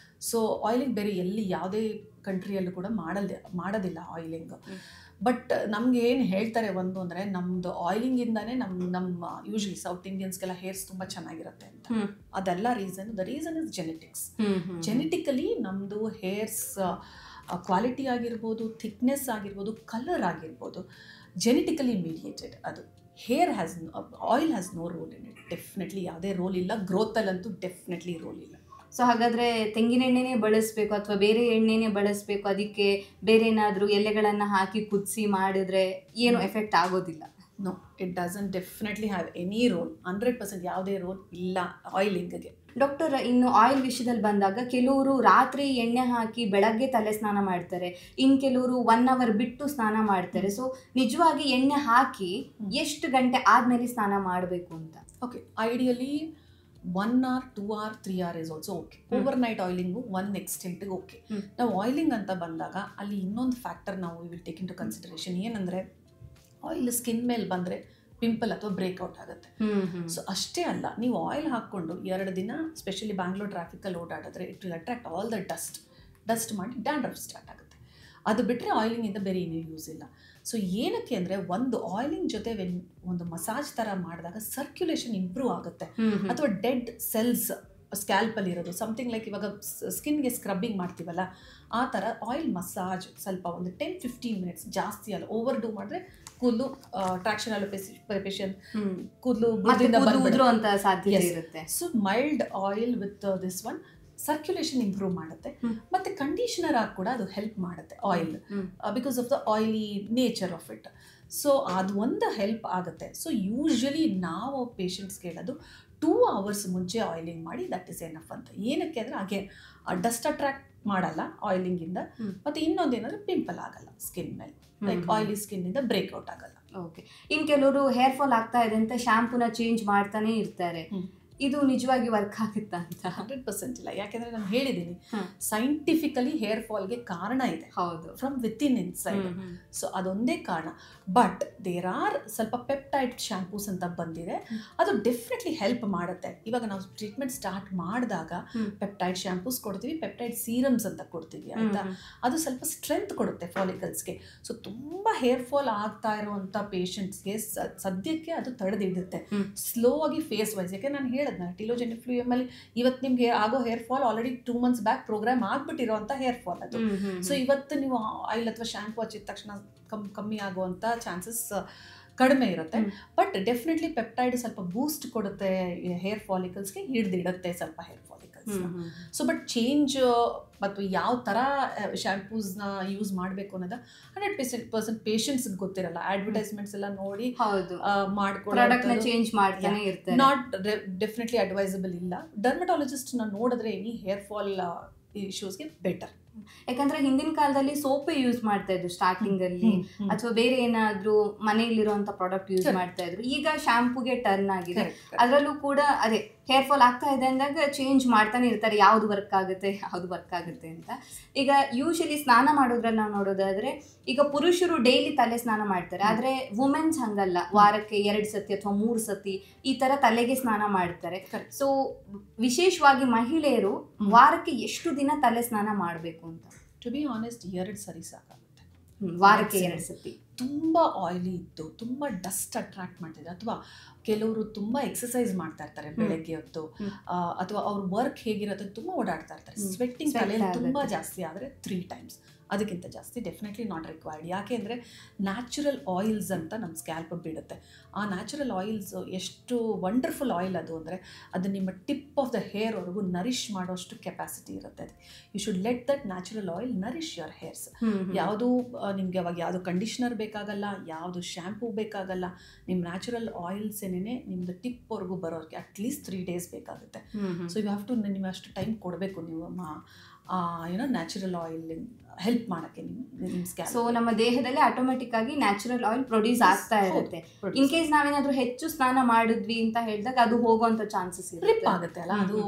ಸೊ ಆಯಿಲಿಂಗ್ ಬೇರೆ ಎಲ್ಲಿ ಯಾವುದೇ ಕಂಟ್ರಿಯಲ್ಲೂ ಕೂಡ ಮಾಡೋದಿಲ್ಲ ಆಯಿಲಿಂಗ್. ಬಟ್ ನಮ್ಗೆ ಏನು ಹೇಳ್ತಾರೆ ಒಂದು ಅಂದರೆ, ನಮ್ಮದು ಆಯಿಲಿಂಗಿಂದಾನೇ ನಮ್ಮ ಯೂಶ್ವಲಿ ಸೌತ್ ಇಂಡಿಯನ್ಸ್ಗೆಲ್ಲ ಹೇರ್ಸ್ ತುಂಬ ಚೆನ್ನಾಗಿರುತ್ತೆ ಅಂತ. ಅದೆಲ್ಲ the reason is genetics. Genetically ನಮ್ಮದು ಹೇರ್ಸ್ ಕ್ವಾಲಿಟಿ ಆಗಿರ್ಬೋದು, ಥಿಕ್ನೆಸ್ ಆಗಿರ್ಬೋದು, ಕಲರ್ ಆಗಿರ್ಬೋದು, ಜೆನೆಟಿಕಲಿ ಮೀಡಿಯೇಟೆಡ್. ಅದು oil has no role in it. Definitely ಯಾವುದೇ ರೋಲ್ ಇಲ್ಲ. ಗ್ರೋತಲ್ಲಂತೂ ಡೆಫಿನೆಟ್ಲಿ ರೋಲ್ ಇಲ್ಲ. ಸೊ ಹಾಗಾದರೆ ತೆಂಗಿನ ಎಣ್ಣೆನೇ ಬಳಸಬೇಕು ಅಥವಾ ಬೇರೆ ಎಣ್ಣೆನೇ ಬಳಸಬೇಕು, ಅದಕ್ಕೆ ಬೇರೆ ಏನಾದರೂ ಎಲೆಗಳನ್ನು ಹಾಕಿ ಕುದಿಸಿ ಮಾಡಿದ್ರೆ ಏನು ಎಫೆಕ್ಟ್ ಆಗೋದಿಲ್ಲ? No, it doesn't definitely have any role. 100% ಯಾವುದೇ ರೋಲ್ ಇಲ್ಲ ಆಯಿಲಿಂಗ್ಗೆ. ಡಾಕ್ಟರ್, ಇನ್ನು ಆಯಿಲ್ ವಿಷಯದಲ್ಲಿ ಬಂದಾಗ ಕೆಲವರು ರಾತ್ರಿ ಎಣ್ಣೆ ಹಾಕಿ ಬೆಳಗ್ಗೆ ತಲೆ ಸ್ನಾನ ಮಾಡ್ತಾರೆ, ಇನ್ನು ಕೆಲವರು 1 hour ಬಿಟ್ಟು ಸ್ನಾನ ಮಾಡ್ತಾರೆ. ಸೊ ನಿಜವಾಗಿ ಎಣ್ಣೆ ಹಾಕಿ ಎಷ್ಟು ಗಂಟೆ ಆದಮೇಲೆ ಸ್ನಾನ ಮಾಡಬೇಕು ಅಂತ? Okay, ideally 1 hour, 2 hour, 3 hour is also okay. Overnight oiling one ಎಕ್ಸ್ಟೆಂಟ್ಗೆ ಓಕೆ. ನಾವು ಆಯಿಲಿಂಗ್ ಅಂತ ಬಂದಾಗ ಅಲ್ಲಿ ಇನ್ನೊಂದು ಫ್ಯಾಕ್ಟರ್ ನಾವು will take into consideration. ಏನಂದರೆ, ಆಯಿಲ್ ಸ್ಕಿನ್ ಮೇಲೆ ಬಂದರೆ ಪಿಂಪಲ್ ಅಥವಾ ಬ್ರೇಕ್ಔಟ್ ಆಗುತ್ತೆ. ಸೊ ಅಷ್ಟೇ ಅಲ್ಲ, ನೀವು ಆಯಿಲ್ ಹಾಕ್ಕೊಂಡು 2 ದಿನ ಸ್ಪೆಷಲಿ ಬ್ಯಾಂಗ್ಳೂರ್ ಟ್ರಾಫಿಕಲ್ಲಿ ಓಡಾಡಿದ್ರೆ it will attract all the dust ಮಾಡಿ ಡ್ಯಾಂಡ್ರಫ್ ಸ್ಟಾರ್ಟ್ ಆಗುತ್ತೆ. ಅದು ಬಿಟ್ಟರೆ ಆಯಿಲಿಂಗಿಂದ ಬೇರೆ ಏನೂ ಯೂಸ್ ಇಲ್ಲ. ಸೊ ಏನಕ್ಕೆ ಅಂದರೆ, ಒಂದು ಆಯಿಲಿಂಗ್ ಜೊತೆ ಒಂದು ಮಸಾಜ್ ಥರ ಮಾಡಿದಾಗ ಸರ್ಕ್ಯುಲೇಷನ್ ಇಂಪ್ರೂವ್ ಆಗುತ್ತೆ. ಅಥವಾ ಡೆಡ್ ಸೆಲ್ಸ್ ಸ್ಕ್ಯಾಲ್ಪಲ್ಲಿ ಇರೋದು, ಸಮಥಿಂಗ್ ಲೈಕ್ ಇವಾಗ ಸ್ಕಿನ್ಗೆ ಸ್ಕ್ರಬ್ಬಿಂಗ್ ಮಾಡ್ತೀವಲ್ಲ, ಆ ಥರ ಆಯಿಲ್ ಮಸಾಜ್ ಸ್ವಲ್ಪ ಒಂದು 10-15 minutes, ಜಾಸ್ತಿ ಅಲ್ಲ, ಓವರ್ ಡೂ ಮಾಡಿದ್ರೆ ಕೂದಲು ಟ್ರಾಕ್ಷನ್ ಅಲೋಪೇಷನ್, ಕೂದಲು ಉದುರುವಂತ ಸಾಧ್ಯತೆ ಇರುತ್ತೆ. So mild oil with this one circulation improve ಮಾಡುತ್ತೆ. ಮತ್ತೆ ಕಂಡೀಷನರ್ ಆಗಿ ಕೂಡ ಅದು ಹೆಲ್ಪ್ ಮಾಡುತ್ತೆ oil, because of the oily nature of it. So ಅದು ಒಂದು ಹೆಲ್ಪ್ ಆಗುತ್ತೆ. ಸೊ ಯೂಶ್ವಲಿ ನಾವು ಪೇಷಂಟ್ಸ್ಗೆ ಹೇಳೋದು 2 hours ಮುಂಚೆ ಆಯಿಲಿಂಗ್ ಮಾಡಿ, ದಟ್ ಇಸ್ ಎನಫ್ ಅಂತ. ಏನಕ್ಕೆ ಅಂದರೆ, ಅಗೇನ್ ಡಸ್ಟ್ ಅಟ್ರಾಕ್ಟ್ ಮಾಡಲ್ಲ ಆಯಿಲಿಂಗಿಂದ, ಮತ್ತು ಇನ್ನೊಂದೇನಾದರೂ ಪಿಂಪಲ್ ಆಗಲ್ಲ ಸ್ಕಿನ್ ಮೇಲೆ, ಲೈಕ್ ಆಯಿಲಿ ಸ್ಕಿನ್ನಿಂದ ಬ್ರೇಕ್ಔಟ್ ಆಗಲ್ಲ. ಓಕೆ, ಇನ್ನು ಕೆಲವರು ಹೇರ್ ಫಾಲ್ ಆಗ್ತಾ ಇದೆ ಅಂತ ಶಾಂಪೂನ ಚೇಂಜ್ ಮಾಡ್ತಾನೆ ಇರ್ತಾರೆ. ಇದು ನಿಜವಾಗಿ ವರ್ಕ್ ಆಗುತ್ತಾ ಅಂತ? 100% ಇಲ್ಲ. ಯಾಕೆಂದರೆ ನಾನು ಹೇಳಿದ್ದೀನಿ, ಸೈಂಟಿಫಿಕಲಿ ಹೇರ್ ಫಾಲ್ಗೆ ಕಾರಣ ಇದೆ, ಹೌದು, ಫ್ರಮ್ ವಿತಿನ್ ಇನ್ಸೈಡ್. ಸೊ ಅದೊಂದೇ ಕಾರಣ. ಬಟ್ ದೇರ್ ಆರ್ ಸ್ವಲ್ಪ ಪೆಪ್ಟೈಡ್ ಶಾಂಪೂಸ್ ಅಂತ ಬಂದಿದೆ, ಅದು ಡೆಫಿನೆಟ್ಲಿ ಹೆಲ್ಪ್ ಮಾಡುತ್ತೆ. ಇವಾಗ ನಾವು ಟ್ರೀಟ್ಮೆಂಟ್ ಸ್ಟಾರ್ಟ್ ಮಾಡಿದಾಗ ಪೆಪ್ಟೈಡ್ ಶಾಂಪೂಸ್ ಕೊಡ್ತೀವಿ, ಪೆಪ್ಟೈಡ್ ಸೀರಮ್ಸ್ ಅಂತ ಕೊಡ್ತೀವಿ, ಆಯಿತಾ. ಅದು ಸ್ವಲ್ಪ ಸ್ಟ್ರೆಂತ್ ಕೊಡುತ್ತೆ ಫಾಲಿಕಲ್ಸ್ಗೆ. ಸೊ ತುಂಬ ಹೇರ್ ಫಾಲ್ ಆಗ್ತಾ ಇರುವಂಥ ಪೇಷಂಟ್ಸ್ಗೆ ಸದ್ಯಕ್ಕೆ ಅದು ತಡೆದಿಡುತ್ತೆ ಸ್ಲೋ ಆಗಿ ಫೇಸ್ ವೈಸ್. ಯಾಕೆ ನಾನು ಟೀಲೋಜನ್ ಫ್ಲೂಯಮಲ್ಲಿ ಇವತ್ತು ನಿಮ್ಗೆ ಆಗೋ hair fall already 2 months back program ಆಗ್ಬಿಟ್ಟಿರೋಂಥ ಹೇರ್ ಫಾಲ್ ಅದು. ಸೊ ಇವತ್ತು ನೀವು ಆಯಿಲ್ ಅಥವಾ ಶಾಂಪೂ ಹಚ್ಚಿದ ತಕ್ಷಣ ಕಮ್ಮಿ ಆಗುವಂಥ ಚಾನ್ಸಸ್ ಕಡಿಮೆ ಇರುತ್ತೆ. ಬಟ್ ಡೆಫಿನೆಟ್ಲಿ ಪೆಪ್ಟೈಡ್ ಸ್ವಲ್ಪ ಬೂಸ್ಟ್ ಕೊಡುತ್ತೆ ಹೇರ್ ಫಾಲಿಕಲ್ಸ್ಗೆ, ಹಿಡಿದಿಡುತ್ತೆ ಸ್ವಲ್ಪ hair follicles. So but change ಮತ್ತು ಯಾವ ಥರ ಶಾಂಪೂಸ್ನ ಯೂಸ್ ಮಾಡಬೇಕು ಅನ್ನೋದು 100% ಪೇಷಂಟ್ಸ್ಗೆ ಗೊತ್ತಿರಲ್ಲ. ಅಡ್ವರ್ಟೈಸ್ಮೆಂಟ್ಸ್ ಎಲ್ಲ ನೋಡಿ ಮಾಡ್ಕೊಳ್ಳೋ ಚೇಂಜ್ ಮಾಡ್ತಾನೆ ಇರ್ತಾರೆ. ನಾಟ್ ಡೆಫಿನೆಟ್ಲಿ ಅಡ್ವೈಸಬಲ್ ಇಲ್ಲ. ಡರ್ಮಟಾಲಜಿಸ್ಟ್ನ ನೋಡಿದ್ರೆ ಎನಿ ಹೇರ್ ಫಾಲ್ ಇಶ್ಯೂಸ್ಗೆ ಬೆಟರ್. ಯಾಕಂದ್ರೆ ಹಿಂದಿನ ಕಾಲದಲ್ಲಿ ಸೋಪೇ ಯೂಸ್ ಮಾಡ್ತಾ ಇದ್ರು ಸ್ಟಾರ್ಟಿಂಗ್ ಅಲ್ಲಿ, ಅಥವಾ ಬೇರೆ ಏನಾದ್ರು ಮನೆಯಲ್ಲಿರುವಂತ ಪ್ರಾಡಕ್ಟ್ ಯೂಸ್ ಮಾಡ್ತಾ ಇದ್ರು. ಈಗ ಶಾಂಪೂಗೆ ಟರ್ನ್ ಆಗಿದೆ. ಅದರಲ್ಲೂ ಕೂಡ ಅದೇ ಹೇರ್ ಫಾಲ್ ಆಗ್ತಾ ಇದೆ ಅಂದಾಗ ಚೇಂಜ್ ಮಾಡ್ತಾನೆ ಇರ್ತಾರೆ, ಯಾವ್ದು ವರ್ಕ್ ಆಗುತ್ತೆ ಅಂತ. ಈಗ ಯೂಶಲಿ ಸ್ನಾನ ಮಾಡೋದ್ರಲ್ಲಿ ನಾವು ನೋಡೋದಾದ್ರೆ ಈಗ ಪುರುಷರು ಡೈಲಿ ತಲೆ ಸ್ನಾನ ಮಾಡ್ತಾರೆ, ಆದ್ರೆ ವುಮೆನ್ಸ್ ಹಂಗಲ್ಲ, ವಾರಕ್ಕೆ 2 ಸತಿ ಅಥವಾ 3 ಸತಿ ಈ ತರ ತಲೆಗೆ ಸ್ನಾನ ಮಾಡ್ತಾರೆ. ಸೊ ವಿಶೇಷವಾಗಿ ಮಹಿಳೆಯರು ವಾರಕ್ಕೆ ಎಷ್ಟು ದಿನ ತಲೆ ಸ್ನಾನ ಮಾಡಬೇಕು ಅಂತ? ಟು ಬಿ ಆನೆಸ್ಟ್ 2 ಸರಿ ಸಾಕಾಗುತ್ತೆ. ವಾರಕ್ಕೆ 2 ಸತಿ. ತುಂಬ ಆಯಿಲಿ ಇತ್ತು, ತುಂಬ ಡಸ್ಟ್ ಅಟ್ರಾಕ್ಟ್ ಮಾಡ್ತಿದೆ, ಅಥವಾ ಕೆಲವರು ತುಂಬ ಎಕ್ಸಸೈಸ್ ಮಾಡ್ತಾ ಇರ್ತಾರೆ ಬೆಳಗ್ಗೆ ಹೊತ್ತು, ಅಥವಾ ಅವ್ರ ವರ್ಕ್ ಹೇಗಿರುತ್ತೆ ತುಂಬ ಓಡಾಡ್ತಾ ಇರ್ತಾರೆ, ಸ್ವೆಟ್ಟಿಂಗ್ ತಲೆಯಲ್ಲಿ ತುಂಬ ಜಾಸ್ತಿ ಆದರೆ 3 ಟೈಮ್ಸ್, ಅದಕ್ಕಿಂತ ಜಾಸ್ತಿ ಡೆಫಿನೆಟ್ಲಿ ನಾಟ್ ರಿಕ್ವೈರ್ಡ್. ಯಾಕೆ ಅಂದರೆ ನ್ಯಾಚುರಲ್ ಆಯಿಲ್ಸ್ ಅಂತ ನಮ್ಮ ಸ್ಕ್ಯಾಲ್ಪ್ ಬಿಡುತ್ತೆ. ಆ ನ್ಯಾಚುರಲ್ ಆಯಿಲ್ಸ್ ಎಷ್ಟು ವಂಡರ್ಫುಲ್ ಆಯಿಲ್ ಅದು ಅಂದರೆ ಅದು ನಿಮ್ಮ ಟಿಪ್ ಆಫ್ ದ ಹೇರ್ವರೆಗೂ ನರಿಷ್ ಮಾಡೋಷ್ಟು ಕೆಪಾಸಿಟಿ ಇರುತ್ತೆ. ಅದು you should let that natural oil nourish your hairs. ಯಾವುದು ನಿಮಗೆ ಅವಾಗ ಯಾವುದು ಕಂಡೀಷ್ನರ್ ಬೇಕಾಗಲ್ಲ, ಯಾವುದು ಶ್ಯಾಂಪೂ ಬೇಕಾಗಲ್ಲ, ನಿಮ್ಮ ನ್ಯಾಚುರಲ್ ಆಯಿಲ್ಸ್ ಏನೇನೆ ನಿಮ್ಮದು ಟಿಪ್ವರೆಗೂ ಬರೋರಿಗೆ ಅಟ್ಲೀಸ್ಟ್ 3 ಡೇಸ್ ಬೇಕಾಗುತ್ತೆ. ಸೊ ಯು ಹ್ಯಾವ್ ಟು ನಿಮಗೆ ಅಷ್ಟು ಟೈಮ್ ಕೊಡಬೇಕು ನೀವು ನ್ಯಾಚುರಲ್ ಆಯಿಲ್ ಹೆಲ್ಪ್ ಮಾಡೋಕ್ಕೆ ನಿಮ್ಮ ಸ್ಕ್ಯಾಲ್ಪ್. ಸೊ ನಮ್ಮ ದೇಹದಲ್ಲಿ ಆಟೋಮೆಟಿಕ್ ಆಗಿ ನ್ಯಾಚುರಲ್ ಆಯಿಲ್ ಪ್ರೊಡ್ಯೂಸ್ ಆಗ್ತಾ ಇರುತ್ತೆ. ಇನ್ ಕೇಸ್ ನಾವೇನಾದ್ರೂ ಹೆಚ್ಚು ಸ್ನಾನ ಮಾಡಿದ್ವಿ ಅಂತ ಹೇಳಿದಾಗ ಅದು ಹೋಗುವಂತ ಚಾನ್ಸಸ್ ರಿಪ್ ಆಗುತ್ತೆ ಅಲ್ಲ, ಅದು